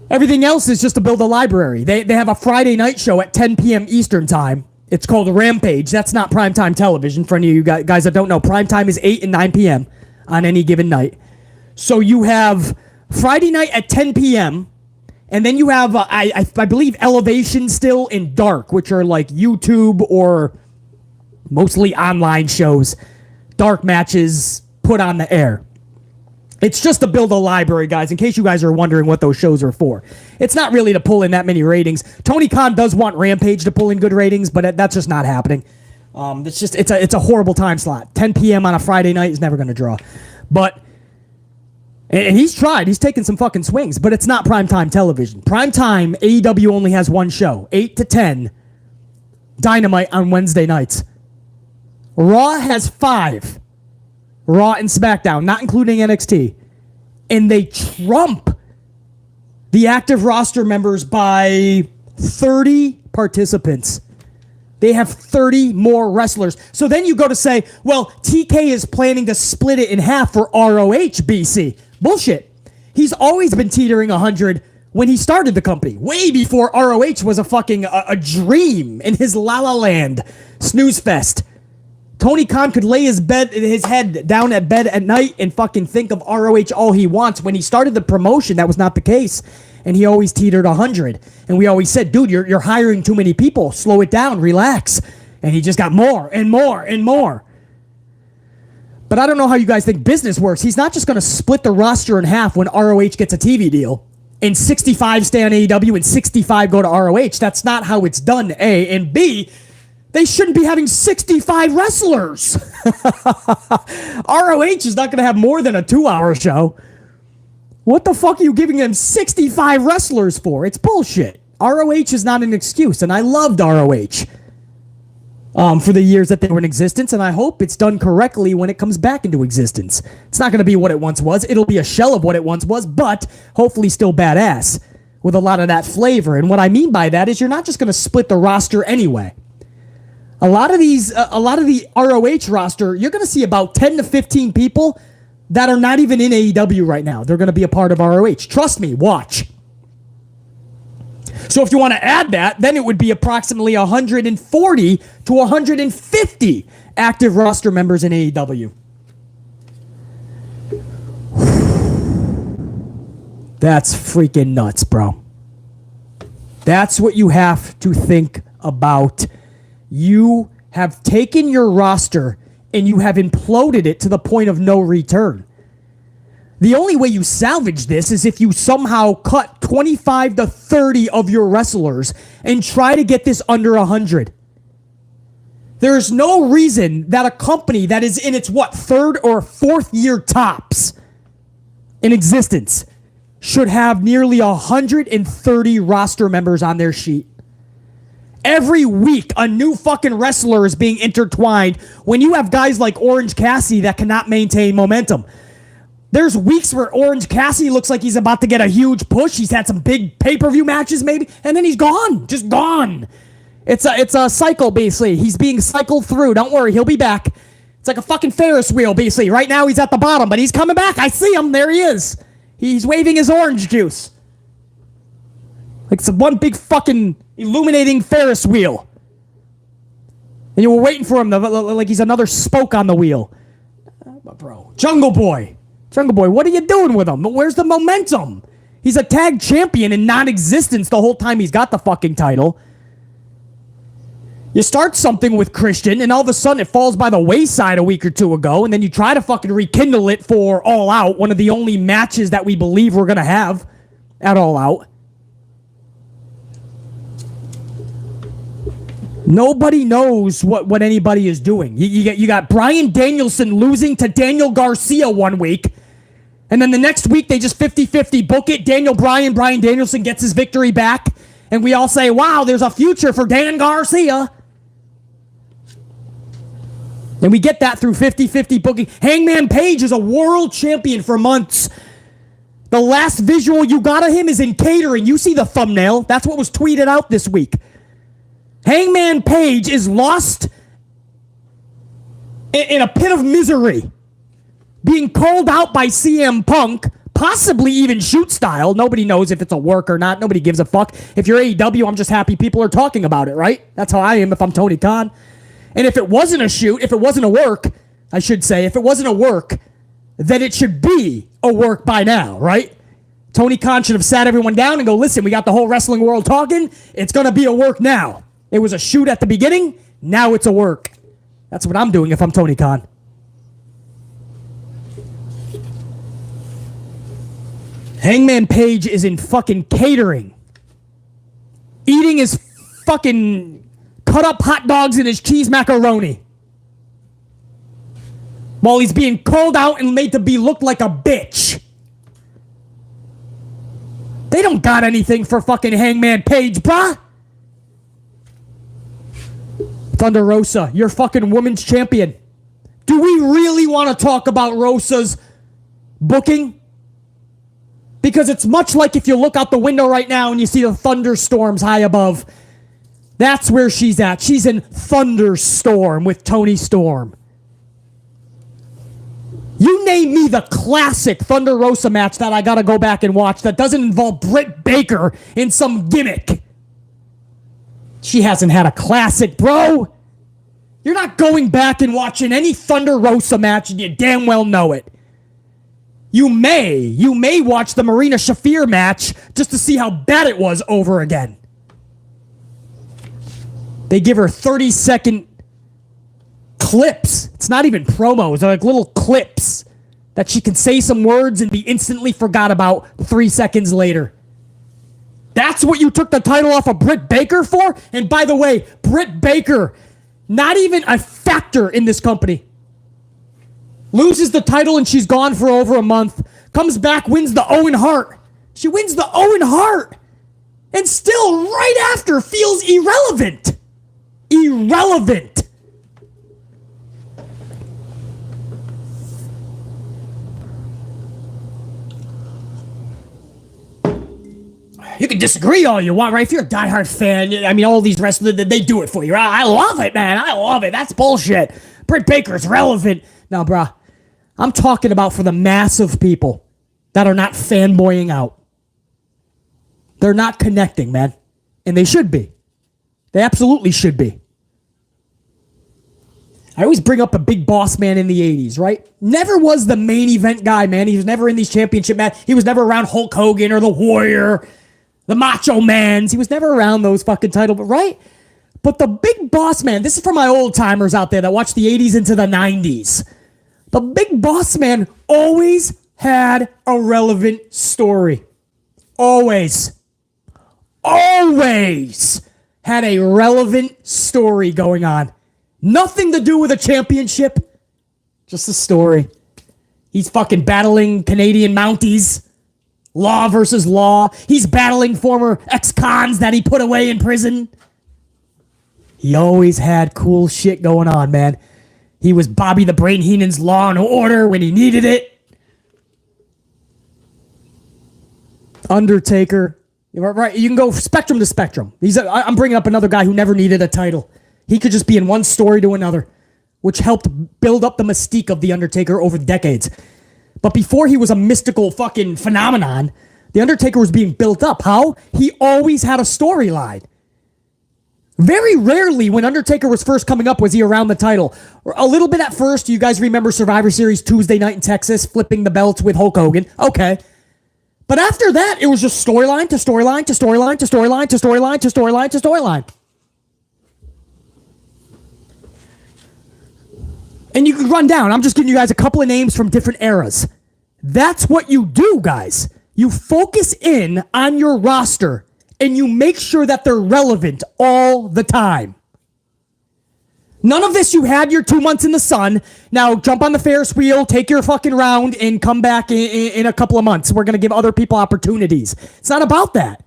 Everything else is just to build a library. They have a Friday night show at 10 p.m. Eastern time. It's called Rampage. That's not primetime television. For any of you guys that don't know, primetime is 8 and 9 p.m. on any given night. So you have Friday night at 10 p.m. And then you have, I believe, Elevation still in Dark, which are like YouTube or mostly online shows. Dark matches put on the air. It's just to build a library, guys, in case you guys are wondering what those shows are for. It's not really to pull in that many ratings. Tony Khan does want Rampage to pull in good ratings, but that's just not happening. It's a horrible time slot. 10 p.m. on a Friday night is never going to draw. But, and he's tried. He's taken some fucking swings, but it's not primetime television. Primetime, AEW only has one show, 8 to 10, Dynamite on Wednesday nights. Raw has 5. Raw and SmackDown, not including NXT. And they trump the active roster members by 30 participants. They have 30 more wrestlers. So then you go to say, well, TK is planning to split it in half for ROH BC. Bullshit. He's always been teetering 100 when he started the company. Way before ROH was a fucking a dream in his La La Land snooze fest. Tony Khan could lay his head down at bed at night and fucking think of ROH all he wants. When he started the promotion, that was not the case. And he always teetered 100. And we always said, dude, you're hiring too many people. Slow it down. Relax. And he just got more and more and more. But I don't know how you guys think business works. He's not just going to split the roster in half when ROH gets a TV deal. And 65 stay on AEW and 65 go to ROH. That's not how it's done, A. And B, they shouldn't be having 65 wrestlers. ROH is not going to have more than a 2-hour show. What the fuck are you giving them 65 wrestlers for? It's bullshit. ROH is not an excuse, and I loved ROH for the years that they were in existence, and I hope it's done correctly when it comes back into existence. It's not going to be what it once was. It'll be a shell of what it once was, but hopefully still badass with a lot of that flavor. And what I mean by that is you're not just going to split the roster anyway. A lot of the ROH roster, you're going to see about 10 to 15 people that are not even in AEW right now. They're going to be a part of ROH. Trust me, watch. So if you want to add that, then it would be approximately 140 to 150 active roster members in AEW. That's freaking nuts, bro. That's what you have to think about. You have taken your roster and you have imploded it to the point of no return. The only way you salvage this is if you somehow cut 25 to 30 of your wrestlers and try to get this under 100. There's no reason that a company that is in its, third or fourth year tops in existence should have nearly 130 roster members on their sheet. Every week, a new fucking wrestler is being intertwined when you have guys like Orange Cassidy that cannot maintain momentum. There's weeks where Orange Cassidy looks like he's about to get a huge push. He's had some big pay-per-view matches maybe, and then he's gone. Just gone. It's a cycle, basically. He's being cycled through. Don't worry, he'll be back. It's like a fucking Ferris wheel, basically. Right now, he's at the bottom, but he's coming back. I see him. There he is. He's waving his orange juice. Like it's one big fucking illuminating Ferris wheel. And you were waiting for him like he's another spoke on the wheel. But bro, Jungle Boy, what are you doing with him? Where's the momentum? He's a tag champion in non-existence the whole time he's got the fucking title. You start something with Christian, and all of a sudden it falls by the wayside a week or two ago, and then you try to fucking rekindle it for All Out, one of the only matches that we believe we're going to have at All Out. Nobody knows what anybody is doing. You got Bryan Danielson losing to Daniel Garcia one week, and then the next week they just 50-50 book it. Bryan Danielson gets his victory back, and we all say, wow, there's a future for Dan Garcia. And we get that through 50-50 booking. Hangman Page is a world champion for months. The last visual you got of him is in catering. You see the thumbnail. That's what was tweeted out this week. Hangman Page is lost in a pit of misery, being called out by CM Punk, possibly even shoot style. Nobody knows if it's a work or not. Nobody gives a fuck. If you're AEW, I'm just happy people are talking about it, right? That's how I am if I'm Tony Khan. And if it wasn't a shoot, if it wasn't a work, I should say, if it wasn't a work, then it should be a work by now, right? Tony Khan should have sat everyone down and go, listen, we got the whole wrestling world talking. It's going to be a work now. It was a shoot at the beginning. Now it's a work. That's what I'm doing if I'm Tony Khan. Hangman Page is in fucking catering, eating his fucking cut up hot dogs and his cheese macaroni while he's being called out and made to be looked like a bitch. They don't got anything for fucking Hangman Page, bruh. Thunder Rosa, you're fucking women's champion. Do we really want to talk about Rosa's booking? Because it's much like if you look out the window right now and you see the thunderstorms high above. That's where she's at. She's in Thunderstorm with Tony Storm. You name me the classic Thunder Rosa match that I gotta go back and watch that doesn't involve Britt Baker in some gimmick. She hasn't had a classic, bro. You're not going back and watching any Thunder Rosa match, and you damn well know it. You may watch the Marina Shafir match just to see how bad it was over again. They give her 30-second clips. It's not even promos. They're like little clips that she can say some words and be instantly forgot about 3 seconds later. That's what you took the title off of Britt Baker for? And by the way, Britt Baker, not even a factor in this company. Loses the title and she's gone for over a month. Comes back, wins the Owen Hart. She wins the Owen Hart. And still, right after, feels irrelevant. Irrelevant. You can disagree all you want, right? If you're a diehard fan, I mean, all these wrestlers, they do it for you. I love it, man. I love it. That's bullshit. Britt Baker's relevant. Now, bruh, I'm talking about for the mass of people that are not fanboying out. They're not connecting, man. And they should be. They absolutely should be. I always bring up a big boss man in the 80s, right? Never was the main event guy, man. He was never in these championship matches. He was never around Hulk Hogan or The Warrior. the Macho Mans. He was never around those fucking titles, but right? But the Big Boss Man, this is for my old timers out there that watch the 80s into the 90s. The Big Boss Man always had a relevant story. Always had a relevant story going on. Nothing to do with a championship, just a story. He's fucking battling Canadian Mounties, law versus law. He's battling former ex-cons that he put away in prison. He always had cool shit going on, man. He was Bobby the Brain Heenan's Law and Order when he needed it. Undertaker. Right, you can go spectrum to spectrum. I'm bringing up another guy who never needed a title. He could just be in one story to another, which helped build up the mystique of The Undertaker over decades. But before he was a mystical fucking phenomenon, The Undertaker was being built up. How? He always had a storyline. Very rarely when Undertaker was first coming up was he around the title. A little bit at first. You guys remember Survivor Series Tuesday night in Texas, flipping the belts with Hulk Hogan. Okay. But after that, it was just storyline to storyline to storyline to storyline to storyline to storyline to storyline. And you could run down. I'm just giving you guys a couple of names from different eras. That's what you do, guys. You focus in on your roster and you make sure that they're relevant all the time. None of this, you had your 2 months in the sun. Now jump on the Ferris wheel, take your fucking round, and come back in a couple of months. We're going to give other people opportunities. It's not about that.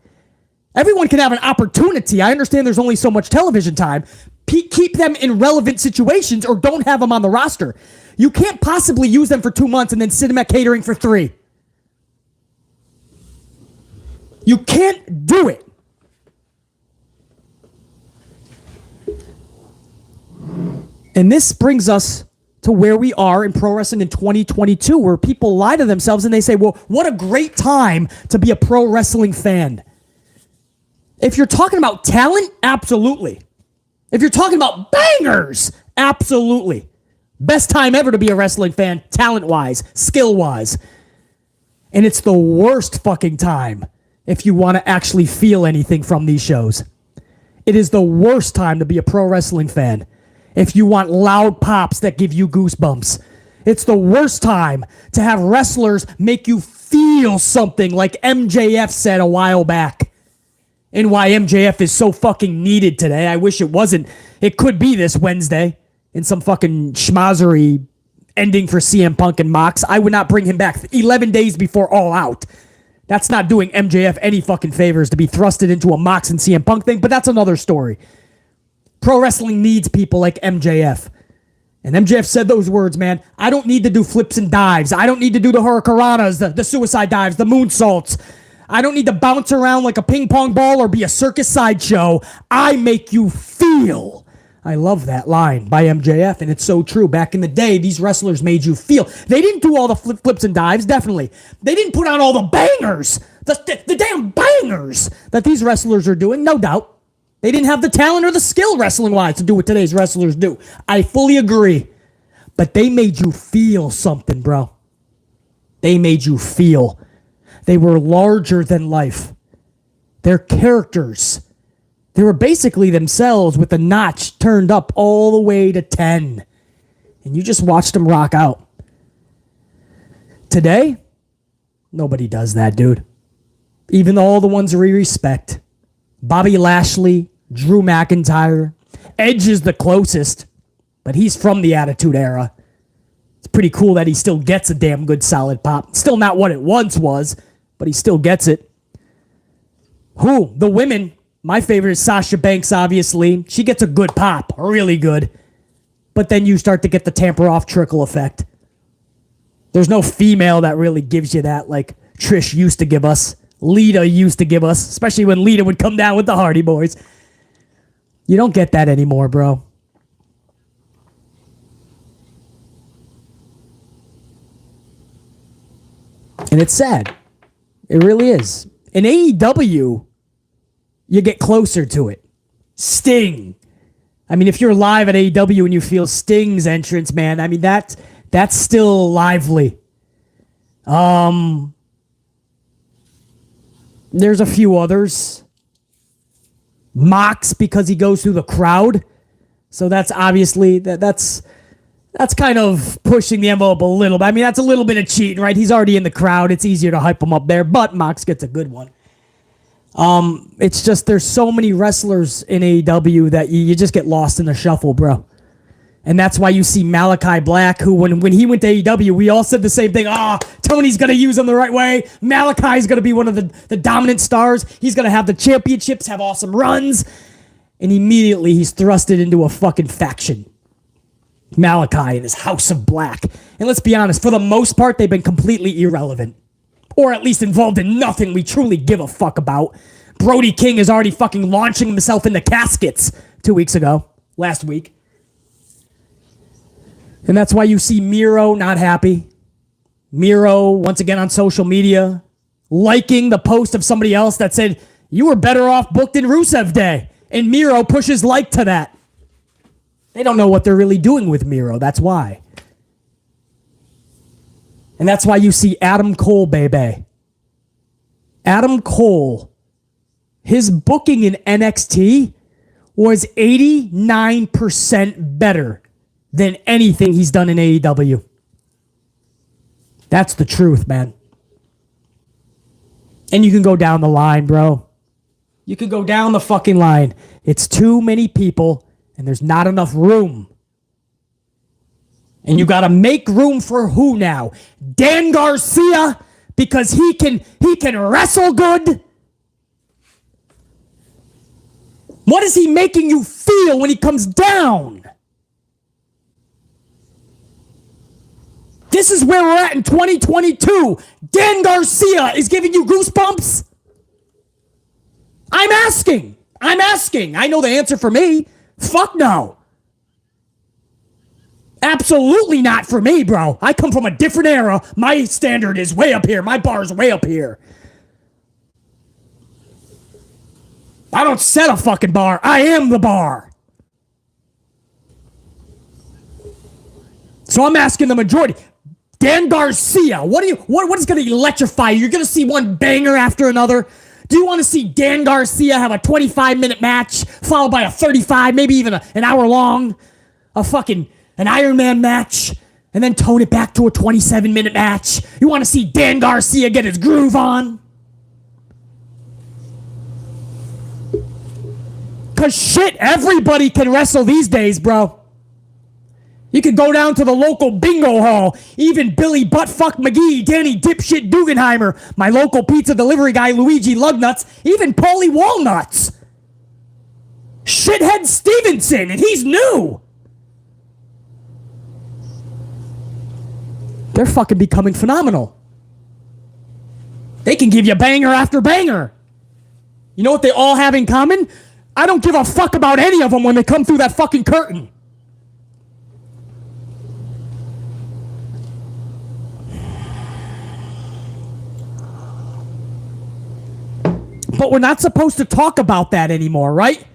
Everyone can have an opportunity. I understand there's only so much television time. Keep them in relevant situations or don't have them on the roster. You can't possibly use them for 2 months and then sit them at catering for 3. You can't do it. And this brings us to where we are in pro wrestling in 2022, where people lie to themselves and they say, well, what a great time to be a pro wrestling fan. If you're talking about talent, absolutely. If you're talking about bangers, absolutely. Best time ever to be a wrestling fan, talent-wise, skill-wise. And it's the worst fucking time if you want to actually feel anything from these shows. It is the worst time to be a pro wrestling fan if you want loud pops that give you goosebumps. It's the worst time to have wrestlers make you feel something like MJF said a while back. And why MJF is so fucking needed today. I wish it wasn't. It could be this Wednesday in some fucking schmozzery ending for CM Punk and Mox. I would not bring him back 11 days before All Out. That's not doing MJF any fucking favors to be thrusted into a Mox and CM Punk thing, but that's another story. Pro wrestling needs people like MJF. And MJF said those words, man. I don't need to do flips and dives. I don't need to do the hurricanranas, the suicide dives, the moonsaults. I don't need to bounce around like a ping pong ball or be a circus sideshow. I make you feel. I love that line by MJF, and it's so true. Back in the day, these wrestlers made you feel. They didn't do all the flips and dives, definitely. They didn't put on all the bangers, the damn bangers that these wrestlers are doing, no doubt. They didn't have the talent or the skill wrestling-wise to do what today's wrestlers do. I fully agree. But they made you feel something, bro. They made you feel. They were larger than life. Their characters. They were basically themselves with the notch turned up all the way to 10. And you just watched them rock out. Today, nobody does that, dude. Even all the ones we respect. Bobby Lashley, Drew McIntyre. Edge is the closest, but he's from the Attitude Era. It's pretty cool that he still gets a damn good solid pop. Still not what it once was, but he still gets it. Who? The women. My favorite is Sasha Banks, obviously. She gets a good pop, really good. But then you start to get the tamper off trickle effect. There's no female that really gives you that like Trish used to give us. Lita used to give us, especially when Lita would come down with the Hardy Boys. You don't get that anymore, bro. And it's sad. It really is. In AEW, you get closer to it. Sting. I mean, if you're live at AEW and you feel Sting's entrance, man, I mean, that's still lively. There's a few others. Mox, because he goes through the crowd. So that's obviously, that's kind of pushing the envelope a little bit. I mean, that's a little bit of cheating, right? He's already in the crowd. It's easier to hype him up there, but Mox gets a good one. It's just there's so many wrestlers in AEW that you just get lost in the shuffle, bro. And that's why you see Malachi Black, who when he went to AEW, we all said the same thing. Tony's going to use him the right way. Malachi's going to be one of the dominant stars. He's going to have the championships, have awesome runs. And immediately he's thrusted into a fucking faction. Malachi and his House of Black. And let's be honest, for the most part, they've been completely irrelevant. Or at least involved in nothing we truly give a fuck about. Brody King is already fucking launching himself into caskets last week. And that's why you see Miro not happy. Miro, once again on social media, liking the post of somebody else that said, you were better off booked in Rusev Day. And Miro pushes like to that. They don't know what they're really doing with Miro. That's why. And that's why you see Adam Cole, baby. Adam Cole, his booking in NXT was 89% better than anything he's done in AEW. That's the truth, man. And you can go down the line, bro. You can go down the fucking line. It's too many people, and there's not enough room. And you got to make room for who now? Dan Garcia, because he can wrestle good. What is he making you feel when he comes down? This is where we're at in 2022. Dan Garcia is giving you goosebumps? I'm asking. I know the answer for me. Fuck no. Absolutely not for me, bro. I come from a different era. My standard is way up here. My bar is way up here. I don't set a fucking bar. I am the bar. So I'm asking the majority. Dan Garcia, what is going to electrify you? You're going to see one banger after another? Do you want to see Dan Garcia have a 25-minute match followed by a 35, maybe even an hour long, an Iron Man match, and then tone it back to a 27-minute match? You want to see Dan Garcia get his groove on? Because shit, everybody can wrestle these days, bro. You could go down to the local bingo hall. Even Billy Buttfuck McGee, Danny Dipshit Dugenheimer, my local pizza delivery guy Luigi Lugnuts, even Paulie Walnuts. Shithead Stevenson, and he's new. They're fucking becoming phenomenal. They can give you banger after banger. You know what they all have in common? I don't give a fuck about any of them when they come through that fucking curtain. But we're not supposed to talk about that anymore, right?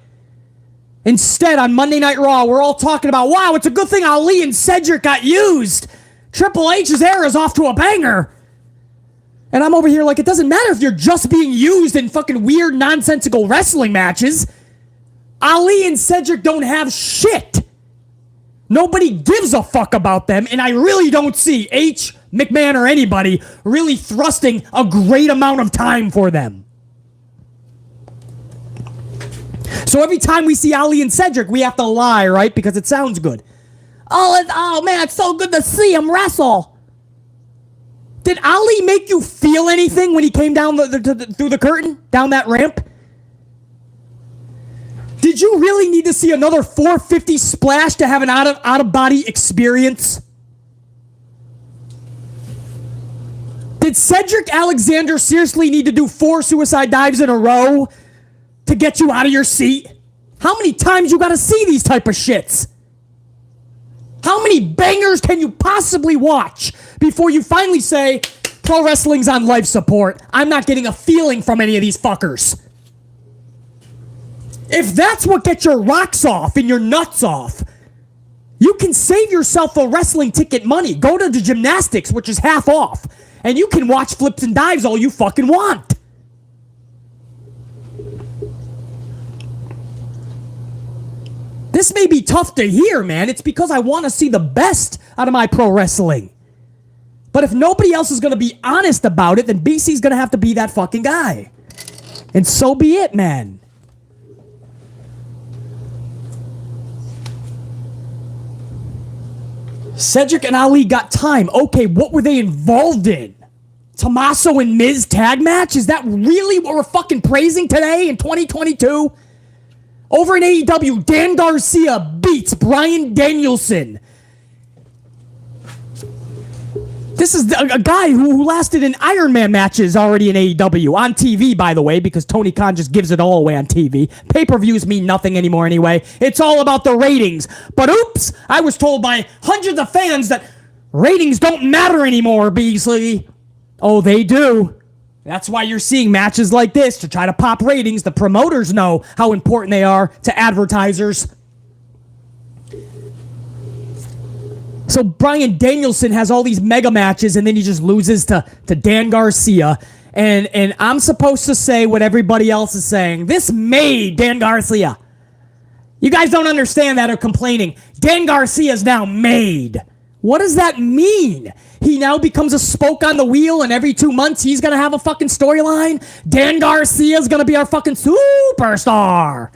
Instead, on Monday Night Raw, we're all talking about, wow, it's a good thing Ali and Cedric got used. Triple H's era is off to a banger. And I'm over here like, it doesn't matter if you're just being used in fucking weird, nonsensical wrestling matches. Ali and Cedric don't have shit. Nobody gives a fuck about them, and I really don't see H, McMahon, or anybody really thrusting a great amount of time for them. So every time we see Ali and Cedric, we have to lie, right? Because it sounds good. Oh man, it's so good to see him wrestle. Did Ali make you feel anything when he came down through the curtain, down that ramp? Did you really need to see another 450 splash to have an out-of-body experience? Did Cedric Alexander seriously need to do 4 suicide dives in a row to get you out of your seat? How many times you gotta see these type of shits? How many bangers can you possibly watch before you finally say, pro wrestling's on life support, I'm not getting a feeling from any of these fuckers? If that's what gets your rocks off and your nuts off, you can save yourself the wrestling ticket money. Go to the gymnastics, which is half off, and you can watch flips and dives all you fucking want. This may be tough to hear, man. It's because I want to see the best out of my pro wrestling. But if nobody else is going to be honest about it, then BC's going to have to be that fucking guy. And so be it, man. Cedric and Ali got time. Okay, what were they involved in? Tommaso and Miz tag match? Is that really what we're fucking praising today in 2022? Over in AEW, Dan Garcia beats Bryan Danielson. This is a guy who lasted in Iron Man matches already in AEW. On TV, by the way, because Tony Khan just gives it all away on TV. Pay-per-views mean nothing anymore anyway. It's all about the ratings. But oops, I was told by hundreds of fans that ratings don't matter anymore, Beasley. Oh, they do. That's why you're seeing matches like this, to try to pop ratings. The promoters know how important they are to advertisers. So Bryan Danielson has all these mega matches, and then he just loses to Dan Garcia. And I'm supposed to say what everybody else is saying. This made Dan Garcia. You guys don't understand that or complaining. Dan Garcia is now made. What does that mean? He now becomes a spoke on the wheel, and every 2 months he's going to have a fucking storyline? Dan Garcia is going to be our fucking superstar.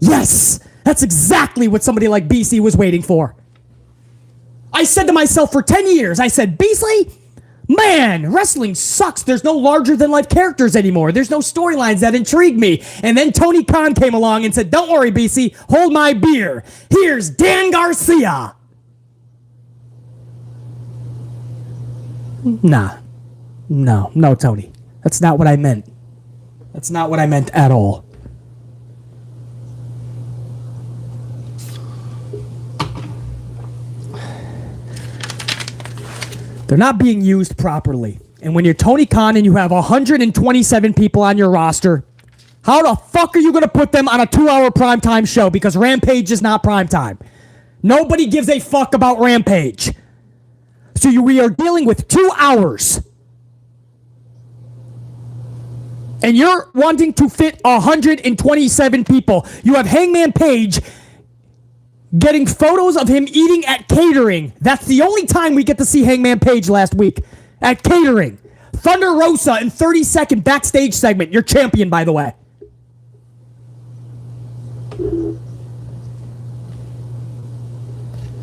Yes, that's exactly what somebody like BC was waiting for. I said to myself for 10 years, I said, Beasley, man, wrestling sucks. There's no larger-than-life characters anymore. There's no storylines that intrigue me. And then Tony Khan came along and said, don't worry, BC, hold my beer. Here's Dan Garcia. Nah. No, Tony. That's not what I meant. That's not what I meant at all. They're not being used properly. And when you're Tony Khan and you have 127 people on your roster, how the fuck are you going to put them on a 2-hour primetime show? Because Rampage is not primetime. Nobody gives a fuck about Rampage. So we are dealing with 2 hours. And you're wanting to fit 127 people. You have Hangman Page getting photos of him eating at catering. That's the only time we get to see Hangman Page last week. At catering. Thunder Rosa in 30-second backstage segment. Your champion, by the way.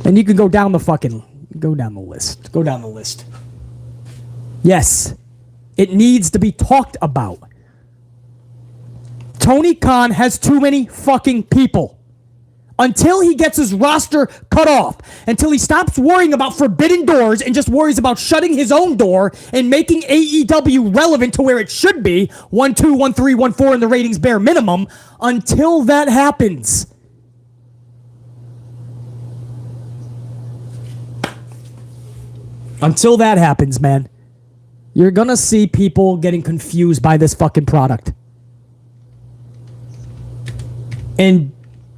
And you can go down the list. Go down the list. Yes. It needs to be talked about. Tony Khan has too many fucking people. Until he gets his roster cut off, until he stops worrying about forbidden doors and just worries about shutting his own door and making AEW relevant to where it should be, 1, 2, 1, 3, 1, 4 in the ratings bare minimum, until that happens. Until that happens, man, you're gonna see people getting confused by this fucking product. And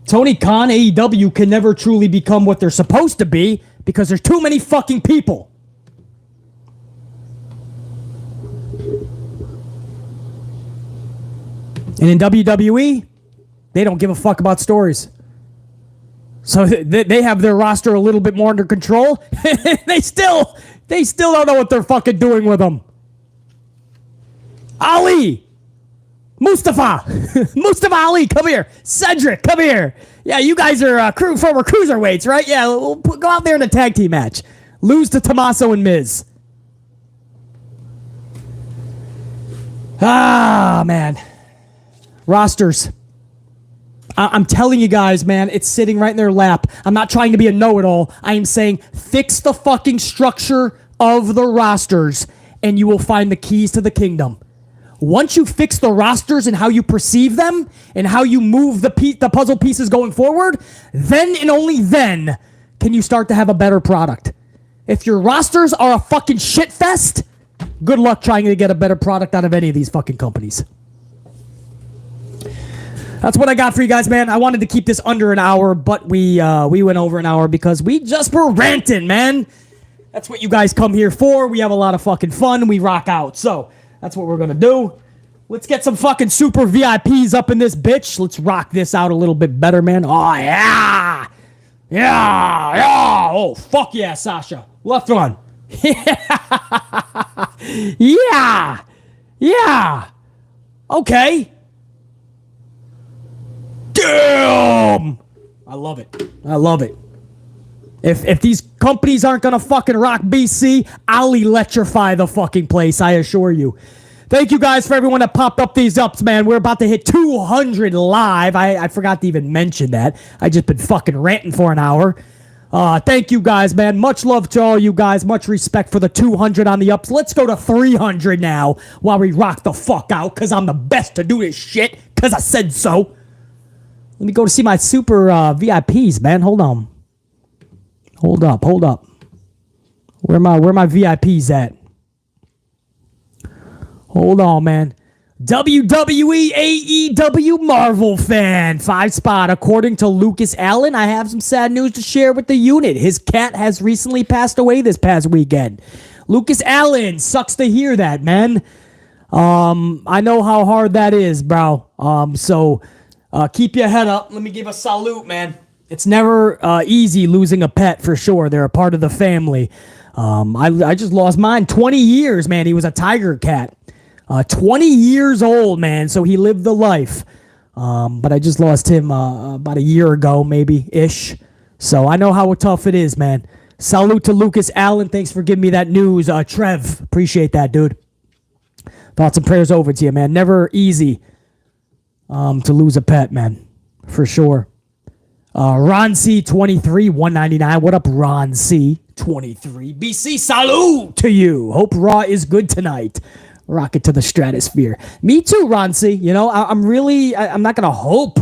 Tony Khan, AEW, can never truly become what they're supposed to be because there's too many fucking people. And in WWE, they don't give a fuck about stories. So they have their roster a little bit more under control. They still don't know what they're fucking doing with them. Ali! Mustafa Ali, come here. Cedric, come here. Yeah, you guys are former cruiserweights, right? Yeah, we'll go out there in a tag team match. Lose to Tommaso and Miz. Ah, man. Rosters. I'm telling you guys, man, it's sitting right in their lap. I'm not trying to be a know-it-all. I am saying fix the fucking structure of the rosters, and you will find the keys to the kingdom. Once you fix the rosters and how you perceive them and how you move the puzzle pieces going forward, then and only then can you start to have a better product. If your rosters are a fucking shit fest, good luck trying to get a better product out of any of these fucking companies. That's what I got for you guys, man. I wanted to keep this under an hour, but we went over an hour because we just were ranting, man. That's what you guys come here for. We have a lot of fucking fun. We rock out. So that's what we're going to do. Let's get some fucking super VIPs up in this bitch. Let's rock this out a little bit better, man. Oh, yeah. Yeah. Yeah. Oh, fuck yeah, Sasha. Left one. Yeah. Yeah. Okay. Damn. I love it. I love it. If these companies aren't gonna fucking rock BC, I'll electrify the fucking place, I assure you. Thank you guys for everyone that popped up these ups, man. We're about to hit 200 live. I forgot to even mention that. I just been fucking ranting for an hour. Thank you guys, man. Much love to all you guys. Much respect for the 200 on the ups. Let's go to 300 now while we rock the fuck out, because I'm the best to do this shit, because I said so. Let me go to see my super VIPs, man. Hold on. Hold up. Where my VIPs at? Hold on, man. WWE AEW Marvel fan. 5 spot. According to Lucas Allen, I have some sad news to share with the unit. His cat has recently passed away this past weekend. Lucas Allen, sucks to hear that, man. I know how hard that is, bro. So keep your head up. Let me give a salute, man. It's never easy losing a pet, for sure. They're a part of the family. I just lost mine. 20 years, man. He was a tiger cat. 20 years old, man, so he lived the life. But I just lost him about a year ago, maybe-ish. So I know how tough it is, man. Salute to Lucas Allen. Thanks for giving me that news. Trev, appreciate that, dude. Thoughts and prayers over to you, man. Never easy to lose a pet, man, for sure. Ron C, 23, 199. What up, Ron C, 23? BC, salute to you. Hope Raw is good tonight. Rocket to the stratosphere. Me too, Ron C. You know, I'm not going to hope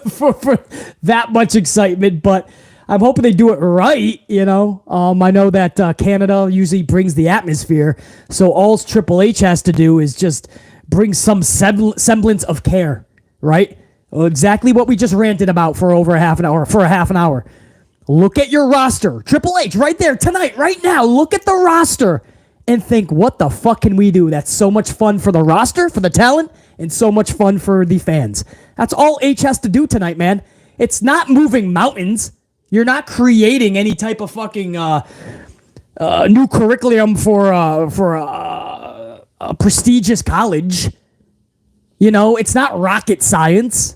for that much excitement, but I'm hoping they do it right, you know. I know that Canada usually brings the atmosphere, so all Triple H has to do is just bring some semblance of care, right? Well, exactly what we just ranted about for over a half an hour. Look at your roster. Triple H, right there, tonight, right now. Look at the roster and think, what the fuck can we do that's so much fun for the roster, for the talent, and so much fun for the fans? That's all H has to do tonight, man. It's not moving mountains. You're not creating any type of fucking new curriculum for a prestigious college. You know, it's not rocket science.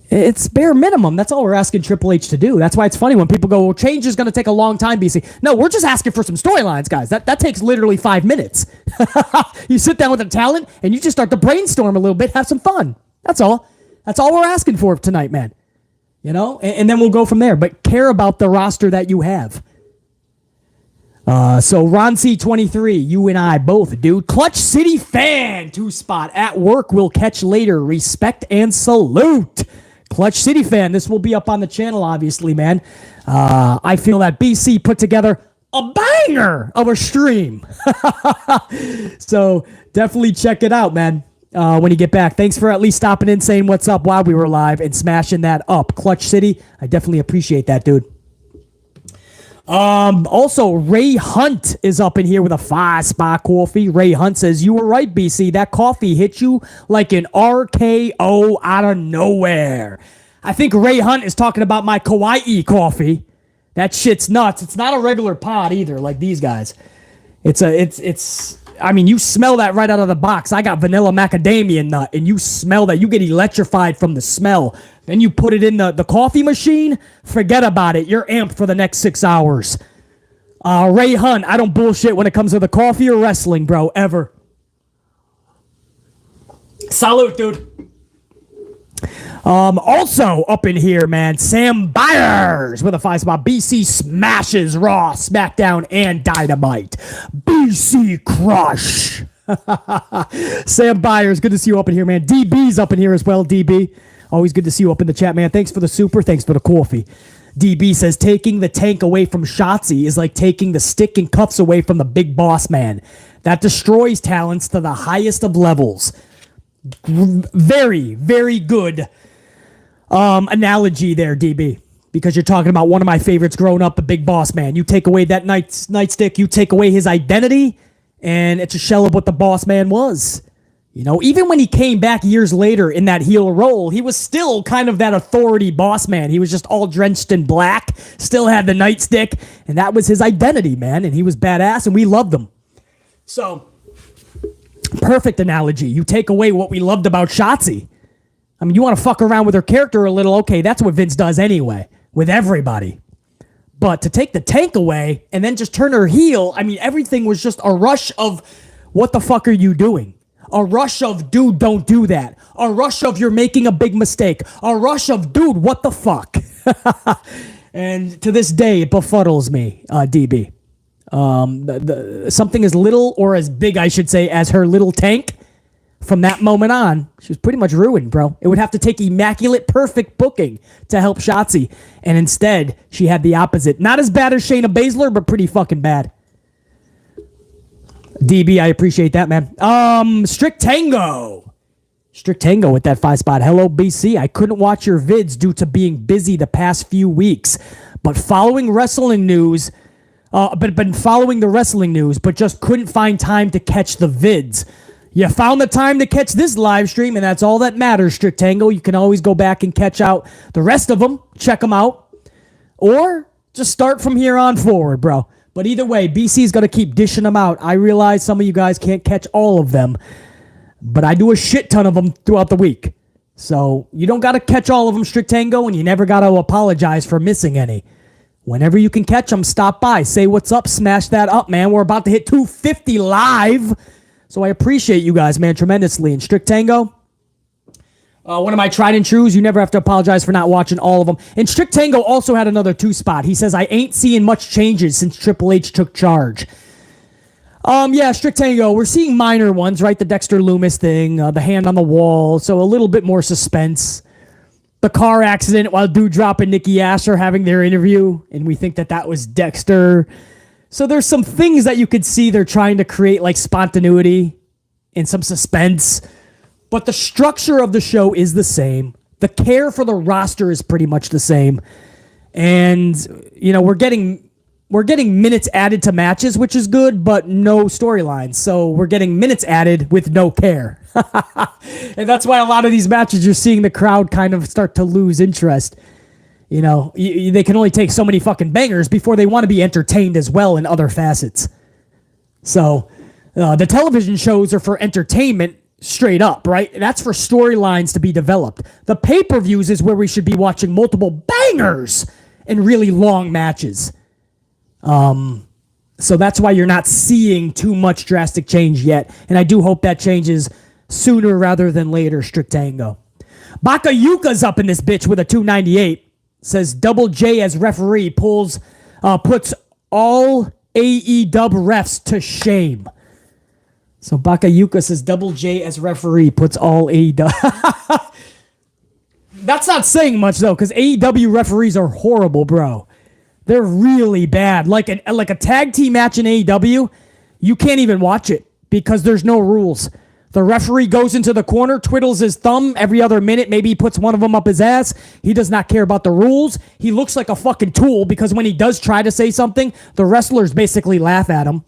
It's bare minimum. That's all we're asking Triple H to do. That's why it's funny when people go, well, change is going to take a long time, BC. No, we're just asking for some storylines, guys. That takes literally 5 minutes. You sit down with the talent, and you just start to brainstorm a little bit, have some fun. That's all. That's all we're asking for tonight, man. You know? And then we'll go from there. But care about the roster that you have. So Ron C23, you and I both, dude. Clutch City fan, 2 spot. At work, we'll catch later. Respect and salute. Clutch City fan, this will be up on the channel, obviously, man. I feel that BC put together a banger of a stream. So definitely check it out, man, when you get back. Thanks for at least stopping in, saying what's up while we were live and smashing that up. Clutch City, I definitely appreciate that, dude. Also, Ray Hunt is up in here with a 5-spot coffee. Ray Hunt says, you were right, BC. That coffee hit you like an RKO out of nowhere. I think Ray Hunt is talking about my Kawaii coffee. That shit's nuts. It's not a regular pod either, like these guys. I mean, you smell that right out of the box. I got vanilla macadamia nut, and you smell that. You get electrified from the smell. Then you put it in the coffee machine. Forget about it. You're amped for the next 6 hours. Ray Hunt, I don't bullshit when it comes to the coffee or wrestling, bro, ever. Salute, dude. Also up in here, man, Sam Byers with a 5-spot. BC smashes Raw, SmackDown, and Dynamite. BC crush. Sam Byers, good to see you up in here, man. DB's up in here as well, DB. Always good to see you up in the chat, man. Thanks for the super. Thanks for the coffee. DB says, taking the tank away from Shotzi is like taking the stick and cuffs away from the big boss man. That destroys talents to the highest of levels. Very, very good analogy there, DB, because you're talking about one of my favorites growing up, the big boss man. You take away that nightstick, you take away his identity, And it's a shell of what the boss man was. You know, even when he came back years later in that heel role, he was still kind of that authority boss man. He was just all drenched in black, still had the nightstick, and that was his identity, man. And he was badass, and we loved him. So, perfect analogy. You take away what we loved about Shotzi. I mean, you want to fuck around with her character a little, okay, that's what Vince does anyway, with everybody. But to take the tank away and then just turn her heel, I mean, everything was just a rush of, what the fuck are you doing? A rush of, dude, don't do that. A rush of, you're making a big mistake. A rush of, dude, what the fuck? And to this day, it befuddles me, DB. Something as little, or as big, I should say, as her little tank, from that moment on, she was pretty much ruined, bro. It would have to take immaculate, perfect booking to help Shotzi. And instead, she had the opposite. Not as bad as Shayna Baszler, but pretty fucking bad. DB, I appreciate that, man. Strict Tango with that 5 spot. Hello, BC. I couldn't watch your vids due to being busy the past few weeks, but following wrestling news, been following the wrestling news, but just couldn't find time to catch the vids. You found the time to catch this live stream, and that's all that matters, Strict Tango. You can always go back and catch out the rest of them, check them out, or just start from here on forward, bro. But either way, BC's going to keep dishing them out. I realize some of you guys can't catch all of them, but I do a shit ton of them throughout the week. So you don't got to catch all of them, Strict Tango, and you never got to apologize for missing any. Whenever you can catch them, stop by. Say what's up, smash that up, man. We're about to hit 250 live. So I appreciate you guys, man, tremendously. And Strict Tango, one of my tried and trues, you never have to apologize for not watching all of them. And Strict Tango also had another 2 spot. He says, I ain't seeing much changes since Triple H took charge. Yeah, Strict Tango, we're seeing minor ones, right? The Dexter Loomis thing, the hand on the wall, so a little bit more suspense. The car accident while Doudrop and Nikki Ash are having their interview, and we think that that was Dexter. So there's some things that you could see they're trying to create, like spontaneity and some suspense. But the structure of the show is the same. The care for the roster is pretty much the same. And, you know, we're getting minutes added to matches, which is good, but no storylines. So we're getting minutes added with no care. And that's why a lot of these matches, you're seeing the crowd kind of start to lose interest. You know, they can only take so many fucking bangers before they want to be entertained as well in other facets. So the television shows are for entertainment straight up, right? That's for storylines to be developed. The pay-per-views is where we should be watching multiple bangers and really long matches. So that's why you're not seeing too much drastic change yet. And I do hope that changes sooner rather than later, Strict Tango. Bakayuka's up in this bitch with a 298. Says Double J as referee puts all AEW refs to shame. So Bakayuka says Double J as referee puts all AEW. That's not saying much though, because AEW referees are horrible, bro. They're really bad. Like a tag team match in AEW, you can't even watch it because there's no rules. The referee goes into the corner, twiddles his thumb every other minute. Maybe he puts one of them up his ass. He does not care about the rules. He looks like a fucking tool because when he does try to say something, the wrestlers basically laugh at him.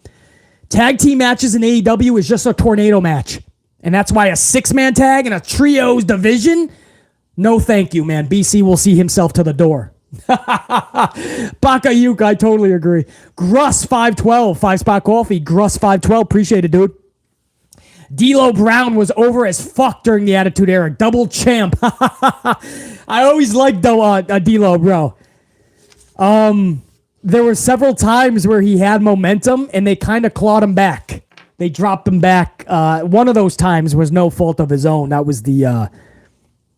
Tag team matches in AEW is just a tornado match. And that's why a 6-man tag and a trios division, no thank you, man. BC will see himself to the door. Bakayuka, I totally agree. Gruss 512, 5-spot coffee. Gruss 512, appreciate it, dude. D'Lo Brown was over as fuck during the Attitude Era. Double champ. I always liked D'Lo, bro. There were several times where he had momentum and they kind of clawed him back. They dropped him back. One of those times was no fault of his own. That was the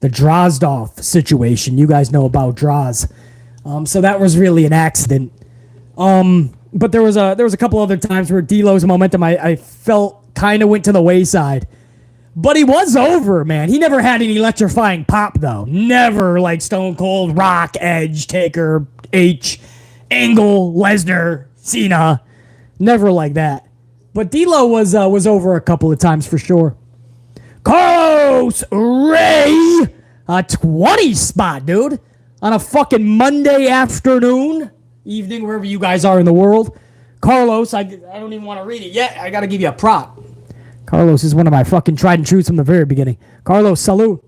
Drozdov situation. You guys know about Droz. So that was really an accident. But there was a couple other times where D'Lo's momentum I felt kind of went to the wayside. But he was over, man. He never had an electrifying pop, though. Never like Stone Cold, Rock, Edge, Taker, H, Angle, Lesnar, Cena. Never like that. But D'Lo was over a couple of times for sure. Carlos Ray, a 20 spot, dude. On a fucking Monday afternoon, evening, wherever you guys are in the world. Carlos, I don't even want to read it yet. I got to give you a prop. Carlos is one of my fucking tried and trues from the very beginning. Carlos, salute.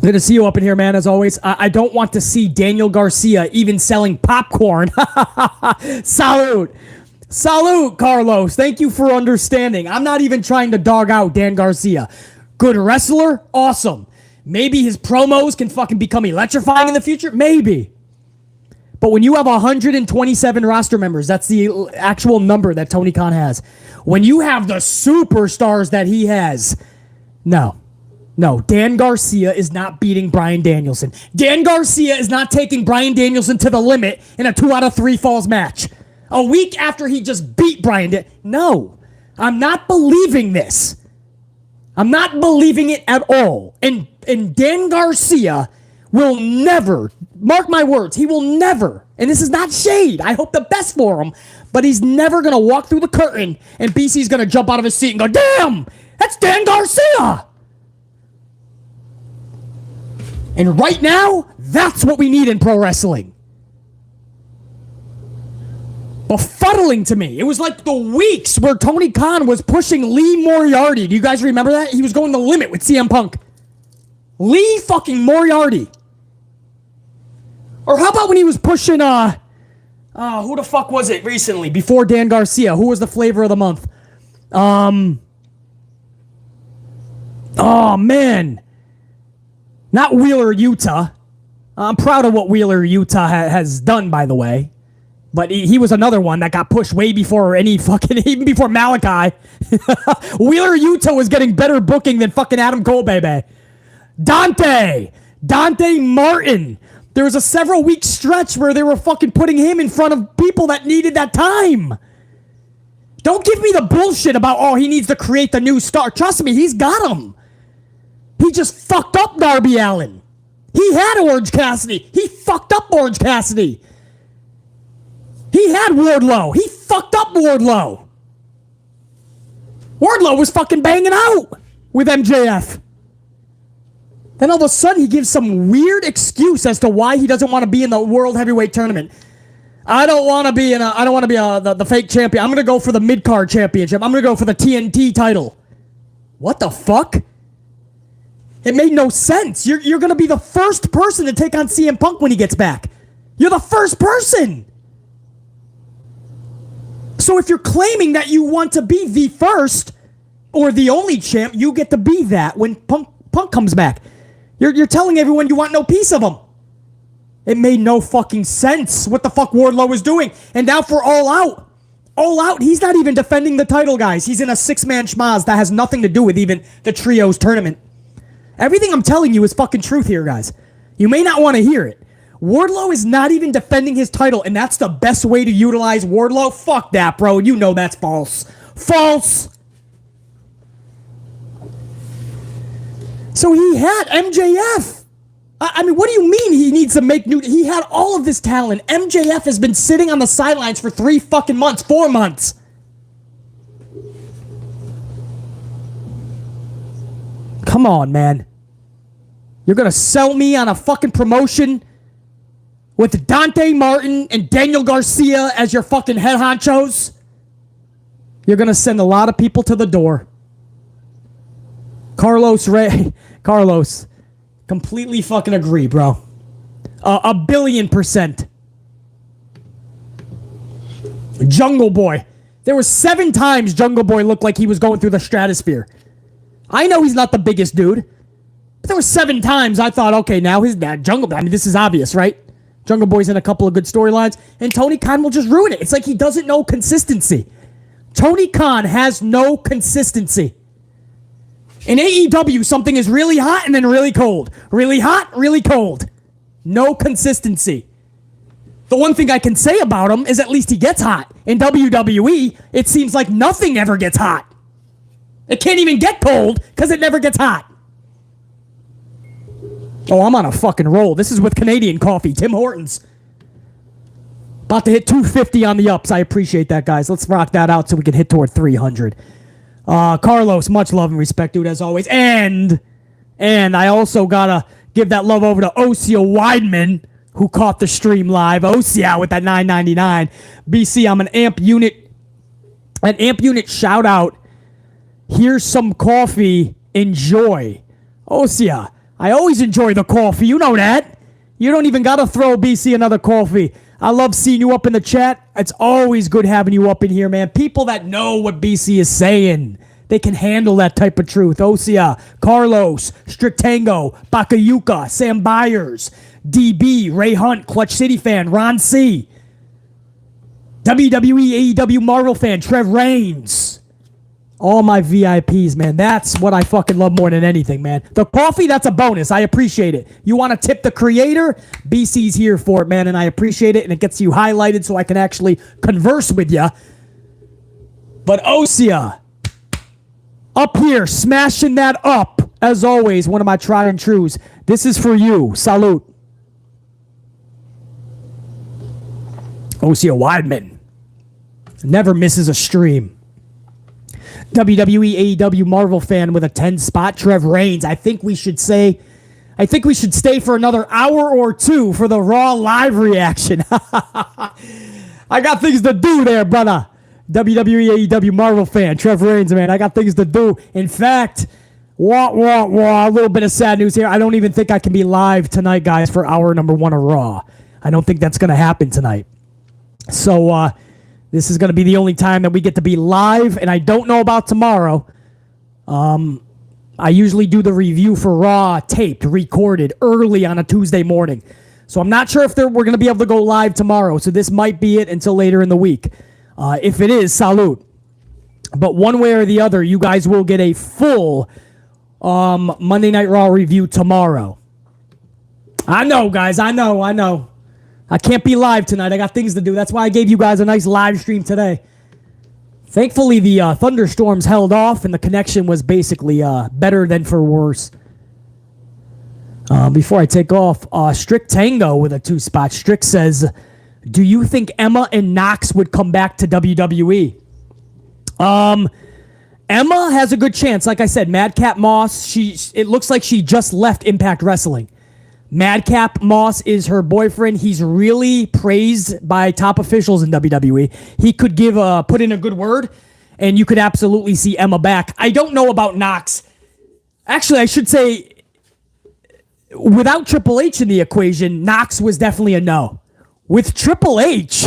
Good to see you up in here, man, as always. I don't want to see Daniel Garcia even selling popcorn. Salute. Salute, Carlos. Thank you for understanding. I'm not even trying to dog out Dan Garcia. Good wrestler? Awesome. Maybe his promos can fucking become electrifying in the future? Maybe. But when you have 127 roster members, that's the actual number that Tony Khan has. When you have the superstars that he has, no, Dan Garcia is not beating Bryan Danielson. Dan Garcia is not taking Bryan Danielson to the limit in a 2 out of 3 falls match. A week after he just beat Bryan No, I'm not believing this. I'm not believing it at all. And Dan Garcia will never, mark my words, he will never, and this is not shade, I hope the best for him, but he's never going to walk through the curtain and BC's going to jump out of his seat and go, damn, that's Dan Garcia. And right now, that's what we need in pro wrestling. Befuddling to me. It was like the weeks where Tony Khan was pushing Lee Moriarty. Do you guys remember that? He was going the limit with CM Punk. Lee fucking Moriarty. Or how about when he was pushing, who the fuck was it recently? Before Dan Garcia. Who was the flavor of the month? Oh, man. Not Wheeler, Utah. I'm proud of what Wheeler, Utah has done, by the way. But he was another one that got pushed way before any fucking, even before Malachi. Wheeler, Utah was getting better booking than fucking Adam Cole, baby. Dante Martin. There was a several week stretch where they were fucking putting him in front of people that needed that time. Don't give me the bullshit about, oh, he needs to create the new star. Trust me, he's got him. He just fucked up Darby Allin. He had Orange Cassidy. He fucked up Orange Cassidy. He had Wardlow. He fucked up Wardlow. Wardlow was fucking banging out with MJF. Then all of a sudden he gives some weird excuse as to why he doesn't want to be in the World Heavyweight Tournament. I don't want to be the fake champion. I'm going to go for the mid-card championship. I'm going to go for the TNT title. What the fuck? It made no sense. You're going to be the first person to take on CM Punk when he gets back. You're the first person. So if you're claiming that you want to be the first or the only champ, you get to be that when Punk comes back. You're telling everyone you want no piece of him. It made no fucking sense what the fuck Wardlow was doing. And now for All Out, he's not even defending the title, guys. He's in a 6-man schmaz that has nothing to do with even the trios tournament. Everything I'm telling you is fucking truth here, guys. You may not want to hear it. Wardlow is not even defending his title, and that's the best way to utilize Wardlow? Fuck that, bro. You know that's false. False! So he had MJF. I mean, what do you mean he needs to make new... He had all of this talent. MJF has been sitting on the sidelines for 3 fucking months, 4 months. Come on, man. You're gonna sell me on a fucking promotion with Dante Martin and Daniel Garcia as your fucking head honchos? You're gonna send a lot of people to the door. Carlos, completely fucking agree, bro. 1,000,000,000%. Jungle Boy. There were 7 times Jungle Boy looked like he was going through the stratosphere. I know he's not the biggest dude, but there were 7 times I thought, okay, now his Jungle Boy. I mean, this is obvious, right? Jungle Boy's in a couple of good storylines, and Tony Khan will just ruin it. It's like he doesn't know consistency. Tony Khan has no consistency. In AEW, something is really hot and then really cold. Really hot, really cold. No consistency. The one thing I can say about him is at least he gets hot. In WWE, it seems like nothing ever gets hot. It can't even get cold because it never gets hot. Oh, I'm on a fucking roll. This is with Canadian coffee. Tim Hortons. About to hit 250 on the ups. I appreciate that, guys. Let's rock that out so we can hit toward 300. Carlos, much love and respect, dude, as always. And I also gotta give that love over to Osio Weidman, who caught the stream live. Osia with that $9.99. BC, I'm an amp unit. An amp unit shout out. Here's some coffee. Enjoy. Osia, I always enjoy the coffee. You know that. You don't even got to throw BC another coffee. I love seeing you up in the chat. It's always good having you up in here, man. People that know what BC is saying. They can handle that type of truth. Osia, Carlos, Strict Tango, Bakayuka, Sam Byers, DB, Ray Hunt, Clutch City fan, Ron C. WWE AEW Marvel fan, Trev Raines. All my VIPs, man. That's what I fucking love more than anything, man. The coffee, that's a bonus. I appreciate it. You want to tip the creator? BC's here for it, man, and I appreciate it, and it gets you highlighted so I can actually converse with you. But Osia, up here, smashing that up, as always, one of my tried and trues. This is for you. Salute. Osia Weidman never misses a stream. WWE AEW Marvel fan with a 10 spot, Trev Raines. I think we should stay for another hour or two for the Raw live reaction. I got things to do there, brother. WWE AEW Marvel fan, Trev Raines, man. I got things to do. In fact, a little bit of sad news here. I don't even think I can be live tonight, guys, for hour number 1 of Raw. I don't think that's going to happen tonight. So, this is going to be the only time that we get to be live, and I don't know about tomorrow. I usually do the review for Raw taped, recorded early on a Tuesday morning. So I'm not sure if we're going to be able to go live tomorrow, so this might be it until later in the week. If it is, salute. But one way or the other, you guys will get a full Monday Night Raw review tomorrow. I know, guys. I know. I can't be live tonight. I got things to do. That's why I gave you guys a nice live stream today. Thankfully, the thunderstorms held off, and the connection was basically better than for worse. Before I take off, Strict Tango with a 2 spot. Strict says, do you think Emma and Knox would come back to WWE? Emma has a good chance. Like I said, Madcap Moss, it looks like she just left Impact Wrestling. Madcap Moss is her boyfriend. He's really praised by top officials in WWE. He could put in a good word, and you could absolutely see Emma back. I don't know about Knox. Actually, I should say, without Triple H in the equation, Knox was definitely a no. With Triple H,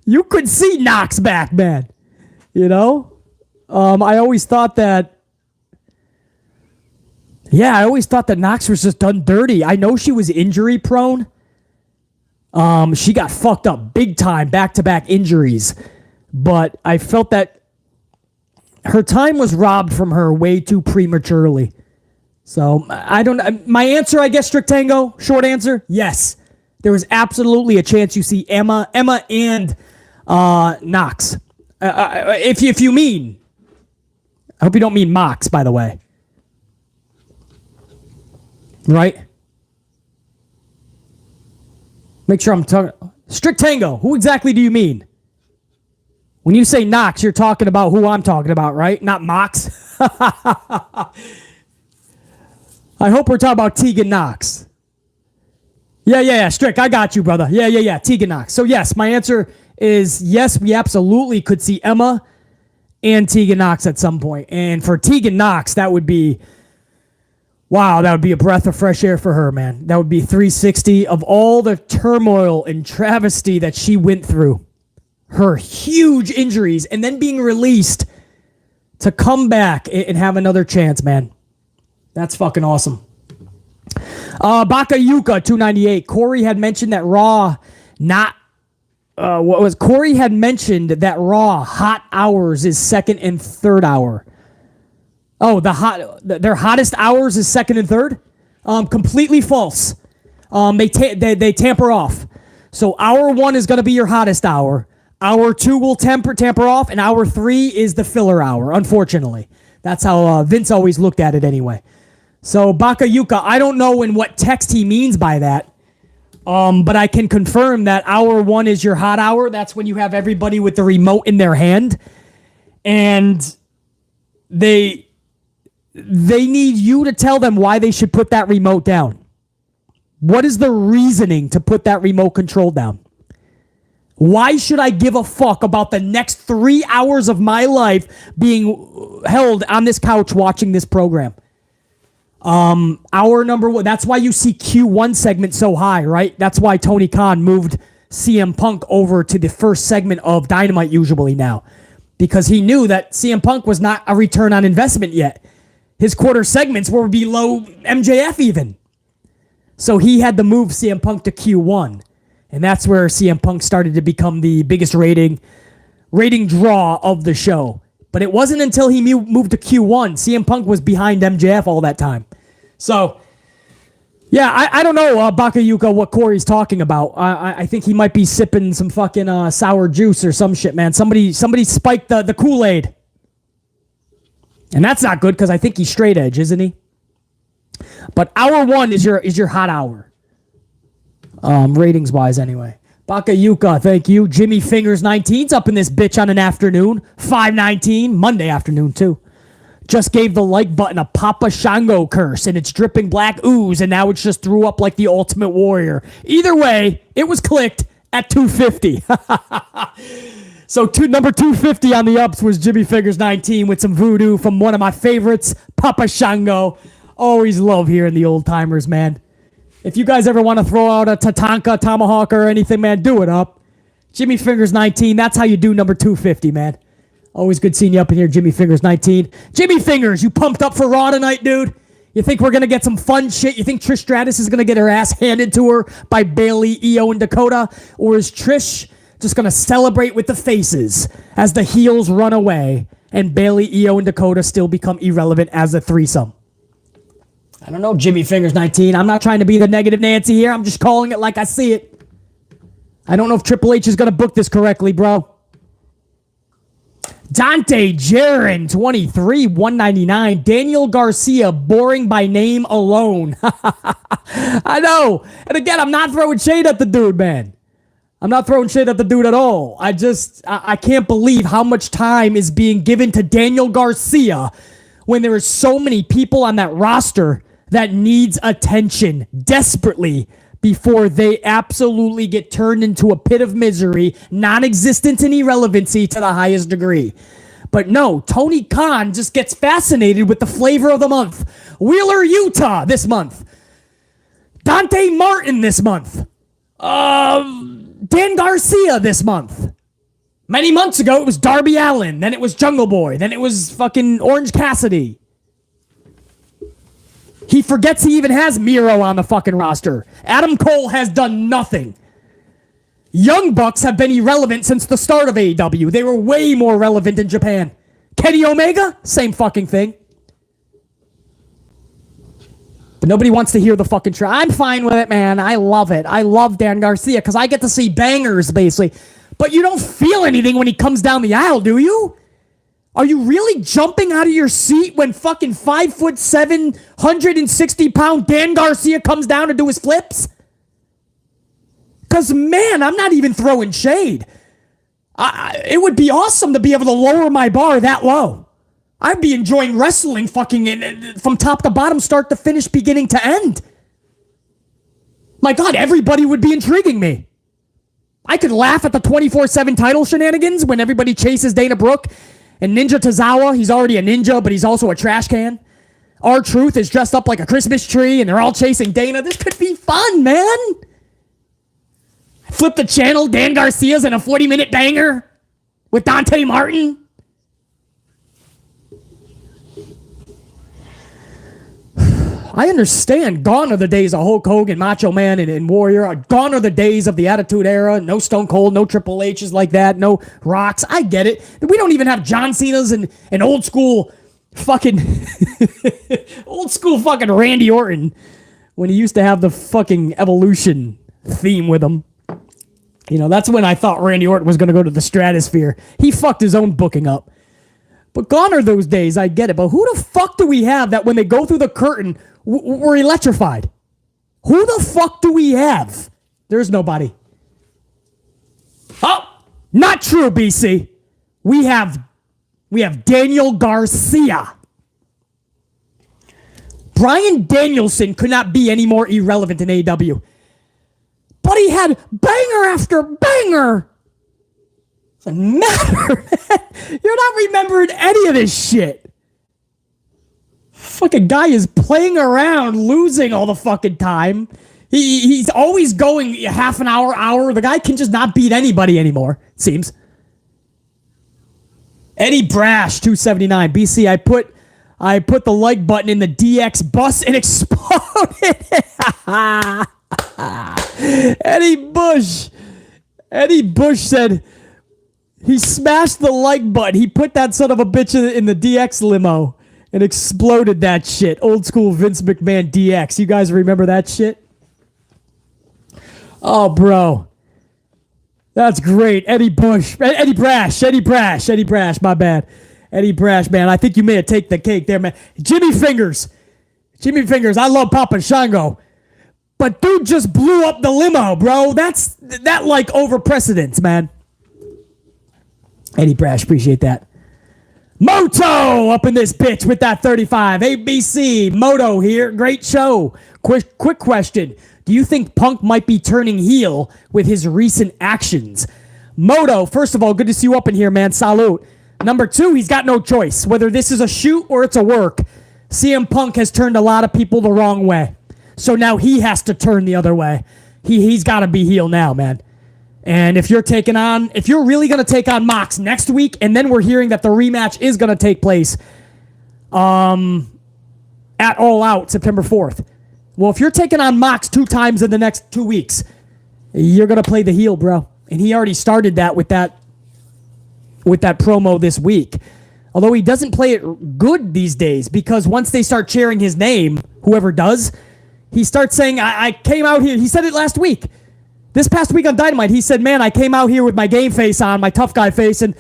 you could see Knox back, man. You know? I always thought that Knox was just done dirty. I know she was injury prone. She got fucked up big time, back-to-back injuries. But I felt that her time was robbed from her way too prematurely. So, my answer, I guess, Strict Tango, short answer, yes. There was absolutely a chance you see Emma and Knox. If you mean, I hope you don't mean Mox, by the way. Right? Make sure I'm talking. Strict Tango, who exactly do you mean? When you say Knox, you're talking about who I'm talking about, right? Not Mox. I hope we're talking about Tegan Knox. Yeah, Strict, I got you, brother. Yeah, Tegan Knox. So yes, my answer is yes, we absolutely could see Emma and Tegan Knox at some point. And for Tegan Knox, that would be... wow, that would be a breath of fresh air for her, man. That would be 360 of all the turmoil and travesty that she went through. Her huge injuries and then being released to come back and have another chance, man. That's fucking awesome. Bakayuka 298. Corey had mentioned that Raw Corey had mentioned that Raw hot hours is second and third hour. Oh, their hottest hours is second and third? Completely false. They tamper off. So hour 1 is going to be your hottest hour. Hour 2 will tamper off, and hour 3 is the filler hour, unfortunately. That's how Vince always looked at it anyway. So Bakayuka, I don't know in what text he means by that, but I can confirm that hour 1 is your hot hour. That's when you have everybody with the remote in their hand, and they need you to tell them why they should put that remote down. What is the reasoning to put that remote control down? Why should I give a fuck about the next 3 hours of my life being held on this couch watching this program? Hour number one. That's why you see Q1 segment so high, right? That's why Tony Khan moved CM Punk over to the first segment of Dynamite usually now. Because he knew that CM Punk was not a return on investment yet. His quarter segments were below MJF even. So he had to move CM Punk to Q1. And that's where CM Punk started to become the biggest rating draw of the show. But it wasn't until he moved to Q1. CM Punk was behind MJF all that time. So, yeah, I don't know, Bakayuka, what Corey's talking about. I think he might be sipping some fucking sour juice or some shit, man. Somebody spiked the Kool-Aid. And that's not good because I think he's straight edge, isn't he? But hour one is your hot hour. Ratings wise, anyway. Bakayuka, thank you. Jimmy Fingers 19's up in this bitch on an afternoon. 5:19, Monday afternoon too. Just gave the like button a Papa Shango curse, and it's dripping black ooze, and now it's just threw up like the Ultimate Warrior. Either way, it was clicked at 250. So number 250 on the ups was Jimmy Fingers 19 with some voodoo from one of my favorites, Papa Shango. Always love hearing the old timers, man. If you guys ever want to throw out a Tatanka, Tomahawk, or anything, man, do it up. Jimmy Fingers 19, that's how you do number 250, man. Always good seeing you up in here, Jimmy Fingers 19. Jimmy Fingers, you pumped up for Raw tonight, dude? You think we're going to get some fun shit? You think Trish Stratus is going to get her ass handed to her by Bayley, Io, and Dakota? Or is Trish just going to celebrate with the faces as the heels run away and Bayley, Io, and Dakota still become irrelevant as a threesome? I don't know, Jimmy Fingers 19. I'm not trying to be the negative Nancy here. I'm just calling it like I see it. I don't know if Triple H is going to book this correctly, bro. Dante Jaron, 23, 199. Daniel Garcia, boring by name alone. I know. And again, I'm not throwing shade at the dude, man. I'm not throwing shade at the dude at all. I can't believe how much time is being given to Daniel Garcia when there are so many people on that roster that needs attention desperately before they absolutely get turned into a pit of misery, non-existent and irrelevancy to the highest degree. But no, Tony Khan just gets fascinated with the flavor of the month. Wheeler, Utah this month. Dante Martin this month. Dan Garcia this month. Many months ago, it was Darby Allin. Then it was Jungle Boy. Then it was fucking Orange Cassidy. He forgets he even has Miro on the fucking roster. Adam Cole has done nothing. Young Bucks have been irrelevant since the start of AEW. They were way more relevant in Japan. Kenny Omega, same fucking thing. But nobody wants to hear the fucking I'm fine with it, man. I love it. I love Dan Garcia because I get to see bangers, basically. But you don't feel anything when he comes down the aisle, do you? Are you really jumping out of your seat when fucking 5'7", 160-pound Dan Garcia comes down to do his flips? Because, man, I'm not even throwing shade. It would be awesome to be able to lower my bar that low. I'd be enjoying wrestling fucking from top to bottom, start to finish, beginning to end. My God, everybody would be intriguing me. I could laugh at the 24/7 title shenanigans when everybody chases Dana Brooke. And Ninja Tozawa, he's already a ninja, but he's also a trash can. R-Truth is dressed up like a Christmas tree, and they're all chasing Dana. This could be fun, man. Flip the channel, Dan Garcia's in a 40-minute banger with Dante Martin. I understand. Gone are the days of Hulk Hogan, Macho Man, and Warrior. Gone are the days of the Attitude Era. No Stone Cold, no Triple H's like that, no Rocks. I get it. We don't even have John Cena's and old school fucking Randy Orton when he used to have the fucking Evolution theme with him. You know, that's when I thought Randy Orton was going to go to the stratosphere. He fucked his own booking up. But gone are those days, I get it. But who the fuck do we have that when they go through the curtain, we're electrified? Who the fuck do we have? There's nobody. Oh, not true, BC. We have Daniel Garcia. Bryan Danielson could not be any more irrelevant in AEW. But he had banger after banger. Doesn't matter, man. You're not remembering any of this shit. Fucking guy is playing around, losing all the fucking time. He's always going half an hour. The guy can just not beat anybody anymore, it seems. Eddie Brash, 279. BC, I put the like button in the DX bus and exploded. Eddie Bush said he smashed the like button. He put that son of a bitch in the DX limo and exploded that shit. Old school Vince McMahon DX. You guys remember that shit? Oh, bro. That's great. Eddie Brash, my bad. Eddie Brash, man. I think you may have taken the cake there, man. Jimmy Fingers, I love Papa Shango. But dude just blew up the limo, bro. That like over precedence, man. Eddie Brash, appreciate that. Moto up in this bitch with that 35. ABC, Moto here. Great show. Quick question. Do you think Punk might be turning heel with his recent actions? Moto, first of all, good to see you up in here, man. Salute. Number 2, he's got no choice. Whether this is a shoot or it's a work, CM Punk has turned a lot of people the wrong way. So now he has to turn the other way. He's got to be heel now, man. And if you're really going to take on Mox next week, and then we're hearing that the rematch is going to take place at All Out September 4th. Well, if you're taking on Mox 2 times in the next 2 weeks, you're going to play the heel, bro. And he already started that with that promo this week. Although he doesn't play it good these days, because once they start cheering his name, whoever does, he starts saying, I came out here. He said it last week. This past week on Dynamite, he said, man, I came out here with my game face on, my tough guy face, and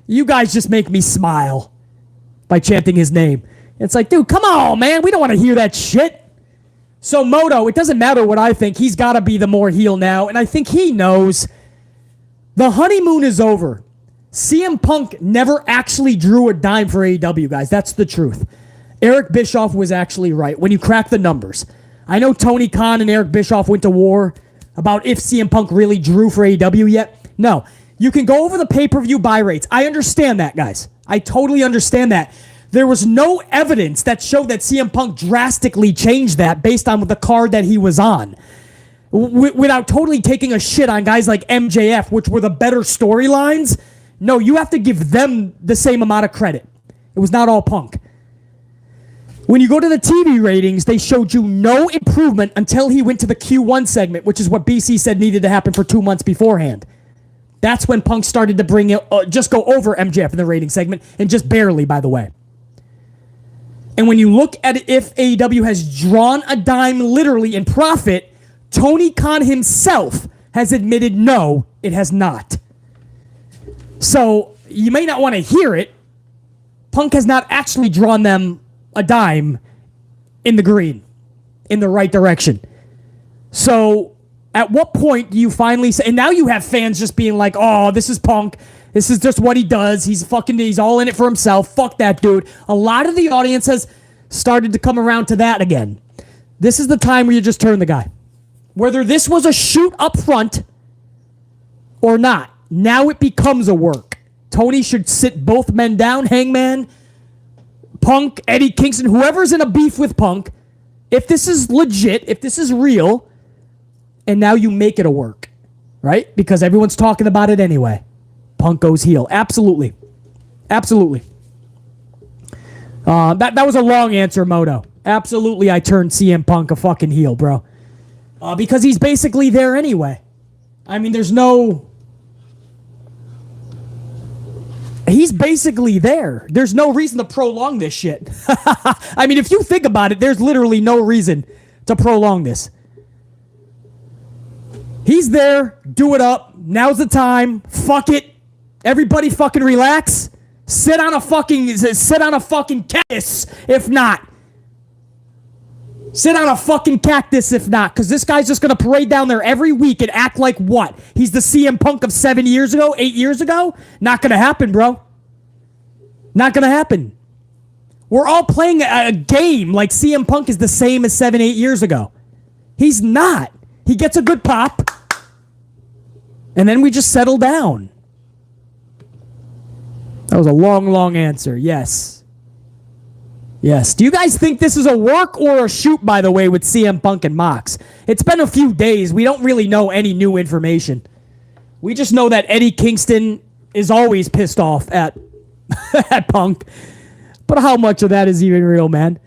you guys just make me smile by chanting his name. It's like, dude, come on, man. We don't want to hear that shit. So Moto, it doesn't matter what I think. He's got to be the more heel now, and I think he knows the honeymoon is over. CM Punk never actually drew a dime for AEW, guys. That's the truth. Eric Bischoff was actually right when you crack the numbers. I know Tony Khan and Eric Bischoff went to war about if CM Punk really drew for AEW yet. No. You can go over the pay-per-view buy rates. I understand that, guys. I totally understand that. There was no evidence that showed that CM Punk drastically changed that based on the card that he was on. Without totally taking a shit on guys like MJF, which were the better storylines. No, you have to give them the same amount of credit. It was not all Punk. When you go to the TV ratings, they showed you no improvement until he went to the Q1 segment, which is what BC said needed to happen for 2 months beforehand. That's when Punk started to bring it, just go over MJF in the rating segment, and just barely, by the way. And when you look at if AEW has drawn a dime literally in profit, Tony Khan himself has admitted no, it has not. So you may not want to hear it. Punk has not actually drawn them a dime in the green, in the right direction. So at what point do you finally say, and now you have fans just being like, oh, this is Punk. This is just what he does. He's all in it for himself. Fuck that dude. A lot of the audience has started to come around to that again. This is the time where you just turn the guy. Whether this was a shoot up front or not, now it becomes a work. Tony should sit both men down, Hangman, Punk, Eddie Kingston, whoever's in a beef with Punk. If this is legit, if this is real, and now you make it a work, right? Because everyone's talking about it anyway. Punk goes heel. Absolutely. Absolutely. That was a long answer, Moto. Absolutely, I turned CM Punk a fucking heel, bro. Because he's basically there anyway. I mean, he's basically there. There's no reason to prolong this shit. I mean, if you think about it, there's literally no reason to prolong this. He's there. Do it up. Now's the time. Fuck it. Everybody fucking relax. Sit on a fucking cactus if not. Sit on a fucking cactus if not. Because this guy's just going to parade down there every week and act like what? He's the CM Punk of 7 years ago? 8 years ago? Not going to happen, bro. Not going to happen. We're all playing a game like CM Punk is the same as 7-8 years ago. He's not. He gets a good pop, and then we just settle down. That was a long, long answer. Yes. Yes. Do you guys think this is a work or a shoot, by the way, with CM Punk and Mox? It's been a few days. We don't really know any new information. We just know that Eddie Kingston is always pissed off at, at Punk. But how much of that is even real, man?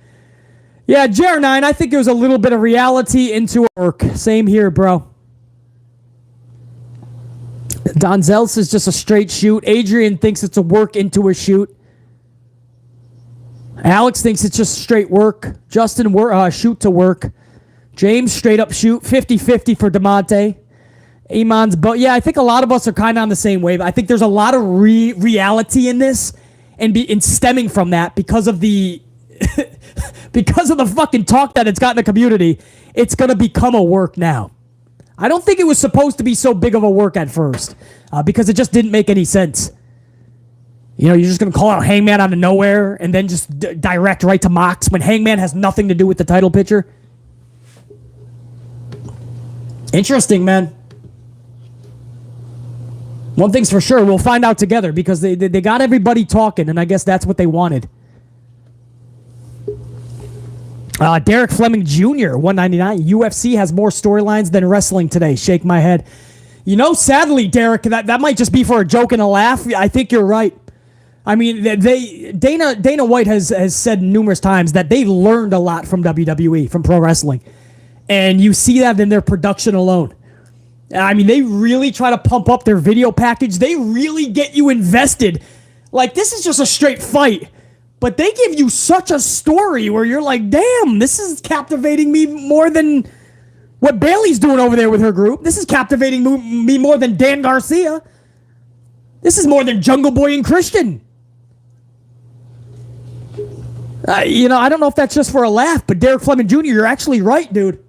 Yeah, JR9, I think it was a little bit of reality into work. Same here, bro. Donzel says just a straight shoot. Adrian thinks it's a work into a shoot. Alex thinks it's just straight work. Justin, shoot to work. James, straight up shoot. 50-50 for DeMonte. Iman's, but yeah, I think a lot of us are kind of on the same wave. I think there's a lot of reality in this, and stemming from that because of the because of the fucking talk that it's got in the community, it's gonna become a work now. I don't think it was supposed to be so big of a work at first because it just didn't make any sense. You know, you're just gonna call out Hangman out of nowhere and then just direct right to Mox when Hangman has nothing to do with the title picture. Interesting, man. One thing's for sure, we'll find out together because they got everybody talking, and I guess that's what they wanted. Derek Fleming Jr., 199. UFC has more storylines than wrestling today. Shake my head. You know, sadly, Derek, that might just be for a joke and a laugh. I think you're right. I mean, Dana White has said numerous times that they learned a lot from WWE, from pro wrestling. And you see that in their production alone. I mean, they really try to pump up their video package. They really get you invested. Like, this is just a straight fight. But they give you such a story where you're like, damn, this is captivating me more than what Bayley's doing over there with her group. This is captivating me more than Dan Garcia. This is more than Jungle Boy and Christian. You know, I don't know if that's just for a laugh, but Derek Fleming Jr., you're actually right, dude.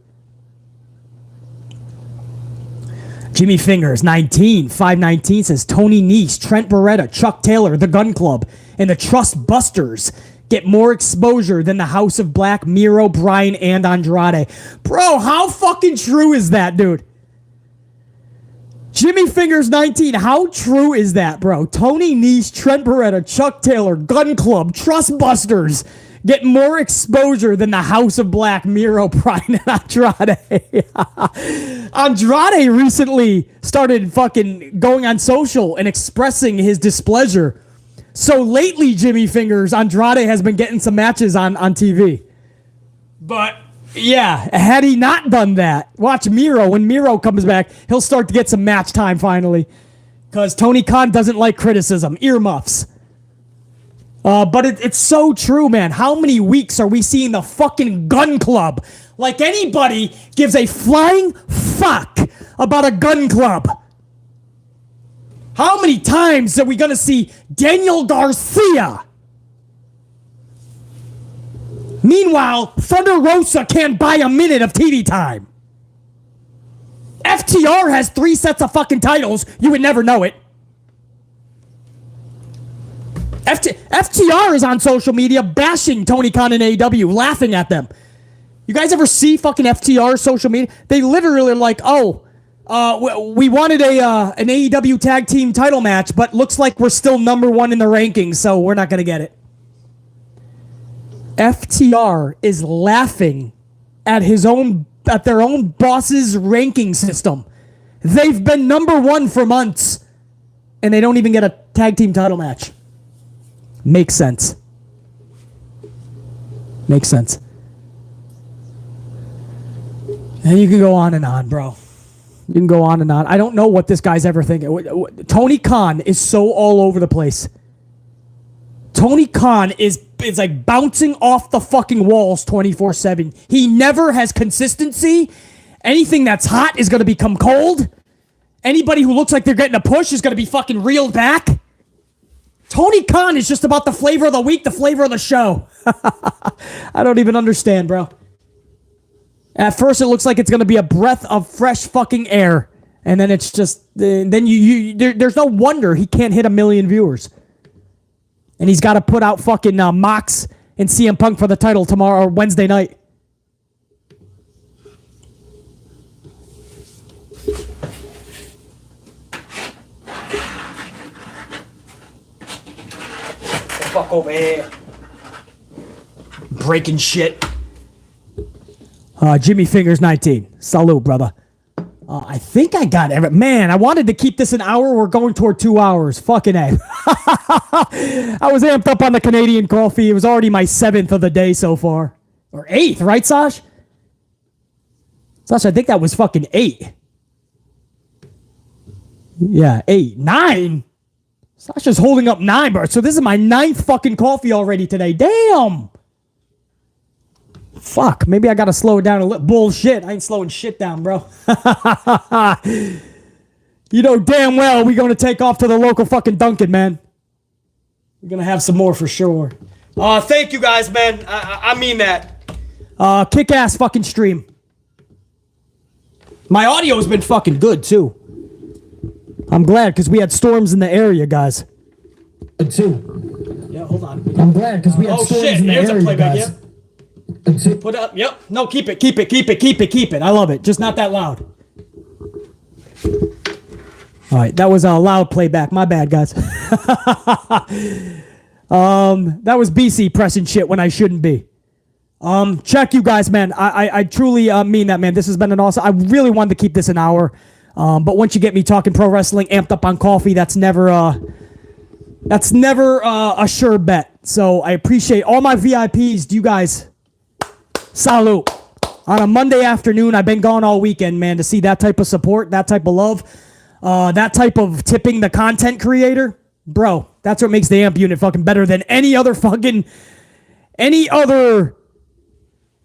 Jimmy Fingers, 519, says Tony Nese, Trent Beretta, Chuck Taylor, The Gun Club, and the Trust Busters get more exposure than the House of Black, Miro, Bryan, and Andrade. Bro, how fucking true is that, dude? Jimmy Fingers, 19, how true is that, bro? Tony Nese, Trent Beretta, Chuck Taylor, Gun Club, Trust Busters get more exposure than the House of Black, Miro, Bryan, and Andrade. Andrade recently started fucking going on social and expressing his displeasure. So lately, Jimmy Fingers, Andrade has been getting some matches on TV. But yeah, had he not done that, watch Miro. When Miro comes back, he'll start to get some match time finally. Because Tony Khan doesn't like criticism. Earmuffs. But it's so true, man. How many weeks are we seeing the fucking Gun Club? Like anybody gives a flying fuck about a Gun Club. How many times are we going to see Daniel Garcia? Meanwhile, Thunder Rosa can't buy a minute of TV time. FTR has 3 sets of fucking titles. You would never know it. FTR is on social media bashing Tony Khan and AEW, laughing at them. You guys ever see fucking FTR social media? They literally are like, we wanted an AEW tag team title match, but looks like we're still number 1 in the rankings, so we're not going to get it. FTR is laughing at their own boss's ranking system. They've been number 1 for months, and they don't even get a tag team title match. Makes sense. Makes sense. And you can go on and on, bro. You can go on and on. I don't know what this guy's ever thinking. Tony Khan is so all over the place. Tony Khan is like bouncing off the fucking walls 24/7. He never has consistency. Anything that's hot is going to become cold. Anybody who looks like they're getting a push is going to be fucking reeled back. Tony Khan is just about the flavor of the week, the flavor of the show. I don't even understand, bro. At first, it looks like it's going to be a breath of fresh fucking air. And then it's just, then there's no wonder he can't hit 1 million viewers. And he's got to put out fucking Mox and CM Punk for the title tomorrow or Wednesday night. Fuck over here. Breaking shit. Jimmy Fingers 19. Salute, brother. I think I got every... Man, I wanted to keep this an hour. We're going toward 2 hours. Fucking A. I was amped up on the Canadian coffee. It was already my 7th of the day so far. Or 8th, right, Sash? Sash, I think that was fucking 8. Yeah, 8. 9? Sasha's holding up 9, bro. So this is my 9th fucking coffee already today. Damn! Fuck, maybe I gotta slow it down a little. Bullshit, I ain't slowing shit down, bro. You know damn well we gonna take off to the local fucking Dunkin', man. We're gonna have some more for sure. Thank you guys, man. I mean that. Kick-ass fucking stream. My audio's been fucking good, too. I'm glad, because we had storms in the area, guys. Too. Yeah, hold on. I'm glad, because we had storms in the area, guys. Yeah. Put up, yep. No, keep it. I love it. Just not that loud. All right, that was a loud playback. My bad, guys. That was BC pressing shit when I shouldn't be. Check you guys, man. I truly mean that, man. This has been an awesome... I really wanted to keep this an hour. But once you get me talking pro wrestling, amped up on coffee, that's never a sure bet. So I appreciate all my VIPs. Do you guys... Salute. On a Monday afternoon, I've been gone all weekend, man, to see that type of support, that type of love, that type of tipping the content creator. Bro, that's what makes the amp unit fucking better than any other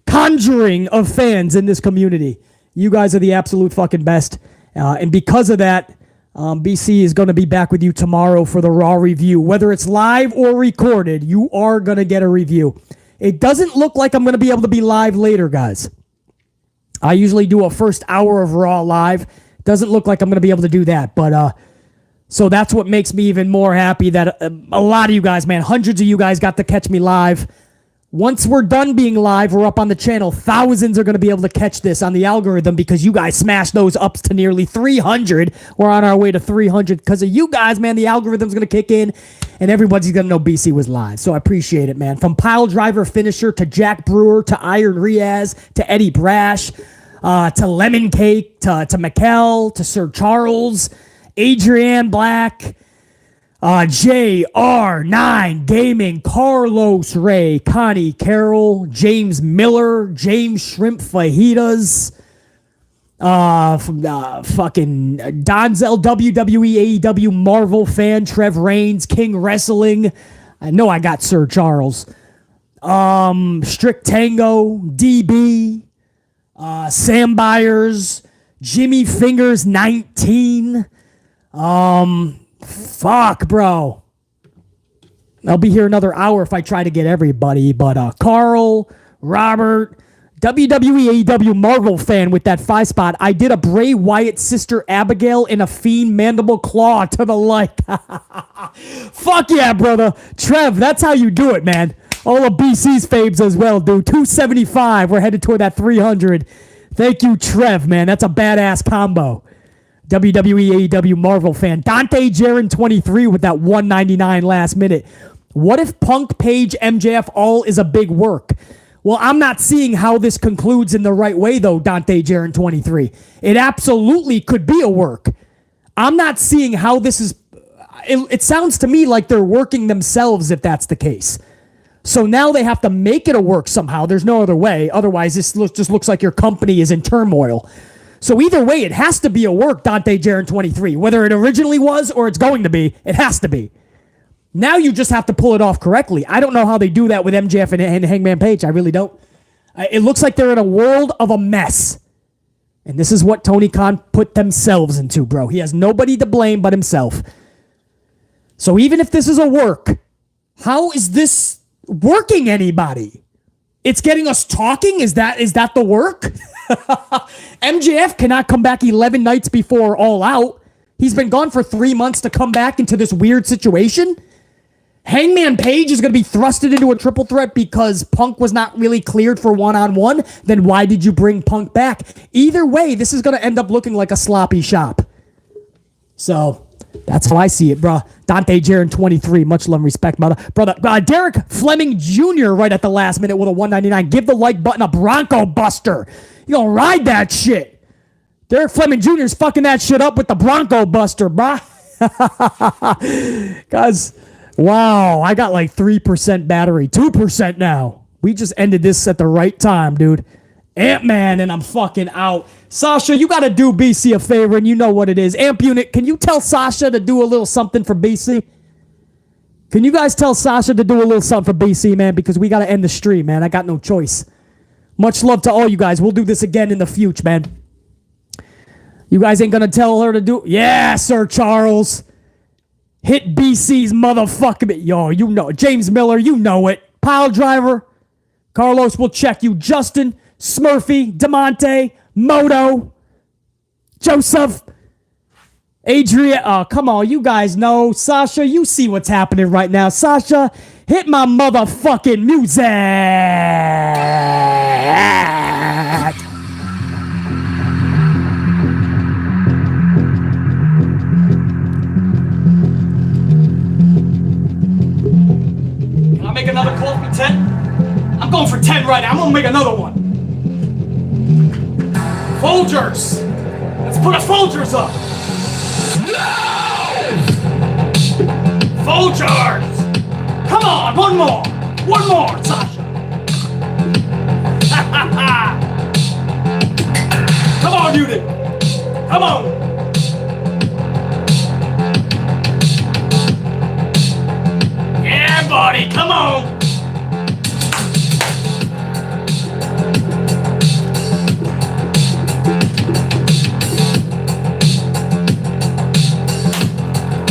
conjuring of fans in this community. You guys are the absolute fucking best. And because of that, BC is going to be back with you tomorrow for the Raw review. Whether it's live or recorded, you are going to get a review. It doesn't look like I'm going to be able to be live later, guys. I usually do a first hour of Raw live. Doesn't look like I'm going to be able to do that. But so that's what makes me even more happy that a lot of you guys, man, hundreds of you guys got to catch me live. Once we're done being live, we're up on the channel. Thousands are going to be able to catch this on the algorithm because you guys smashed those ups to nearly 300. We're on our way to 300 because of you guys, man. The algorithm's going to kick in, and everybody's going to know BC was live. So I appreciate it, man. From Pile Driver Finisher to Jack Brewer to Iron Riaz to Eddie Brash to Lemon Cake to Mikkel to Sir Charles, Adrienne Black, JR9 Gaming, Carlos Ray, Connie Carroll, James Miller, James Shrimp Fajitas, from fucking Donzel, WWE AEW Marvel fan, Trev Reigns, King Wrestling. I know I got Sir Charles. Strict Tango, DB, Sam Byers, Jimmy Fingers 19. Fuck, bro. I'll be here another hour if I try to get everybody. But Carl, Robert, WWE AEW Marvel fan with that 5 spot. I did a Bray Wyatt sister Abigail in a Fiend Mandible Claw to the like. Fuck yeah, brother. Trev, that's how you do it, man. All of BC's faves as well, dude. 275. We're headed toward that 300. Thank you, Trev, man. That's a badass combo. WWE AEW Marvel fan. Dante Jaron 23 with that 199 last minute. What if Punk, Page, MJF all is a big work? Well, I'm not seeing how this concludes in the right way, though, Dante Jaron 23. It absolutely could be a work. I'm not seeing how this is... It sounds to me like they're working themselves if that's the case. So now they have to make it a work somehow. There's no other way. Otherwise, this just looks like your company is in turmoil. So either way, it has to be a work, Dante Jaron 23. Whether it originally was or it's going to be, it has to be. Now you just have to pull it off correctly. I don't know how they do that with MJF and Hangman Page. I really don't. It looks like they're in a world of a mess. And this is what Tony Khan put themselves into, bro. He has nobody to blame but himself. So even if this is a work, how is this working anybody? It's getting us talking? Is that the work? MJF cannot come back 11 nights before All Out. He's been gone for 3 months to come back into this weird situation. Hangman Page is going to be thrusted into a triple threat because Punk was not really cleared for one-on-one, then why did you bring Punk back? Either way, this is going to end up looking like a sloppy shop. So, that's how I see it, bro. Dante Jarren, 23. Much love and respect, brother. Derek Fleming Jr. right at the last minute with a 199. Give the like button a Bronco Buster. You gonna ride that shit. Derek Fleming Jr. is fucking that shit up with the Bronco Buster, bro. Guys, wow, I got like 3% battery. 2% now. We just ended this at the right time, dude. Ant-Man, and I'm fucking out. Sasha, you got to do BC a favor, and you know what it is. Amp Unit, can you tell Sasha to do a little something for BC? Can you guys tell Sasha to do a little something for BC, man? Because we got to end the stream, man. I got no choice. Much love to all you guys. We'll do this again in the future, man. You guys ain't going to tell her to do... Yeah, Sir Charles. Hit BC's motherfucking... Yo, you know it. James Miller, you know it. Pile Driver. Carlos will check you. Justin... Smurfy, DeMonte, Moto, Joseph, Adrian. Oh, come on, you guys know. Sasha, you see what's happening right now. Sasha, hit my motherfucking music. Can I make another call for 10? I'm going for 10 right now. I'm going to make another one. Folgers! Let's put a Folgers up! No! Folgers! Come on, one more! One more, Sasha! Come on, Unit! Come on! Yeah, buddy, come on!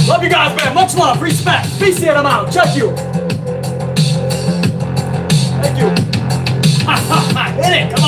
Love you guys, man. Much love, respect. Peace and I'm out. Check you. Thank you. Hit it. Come on.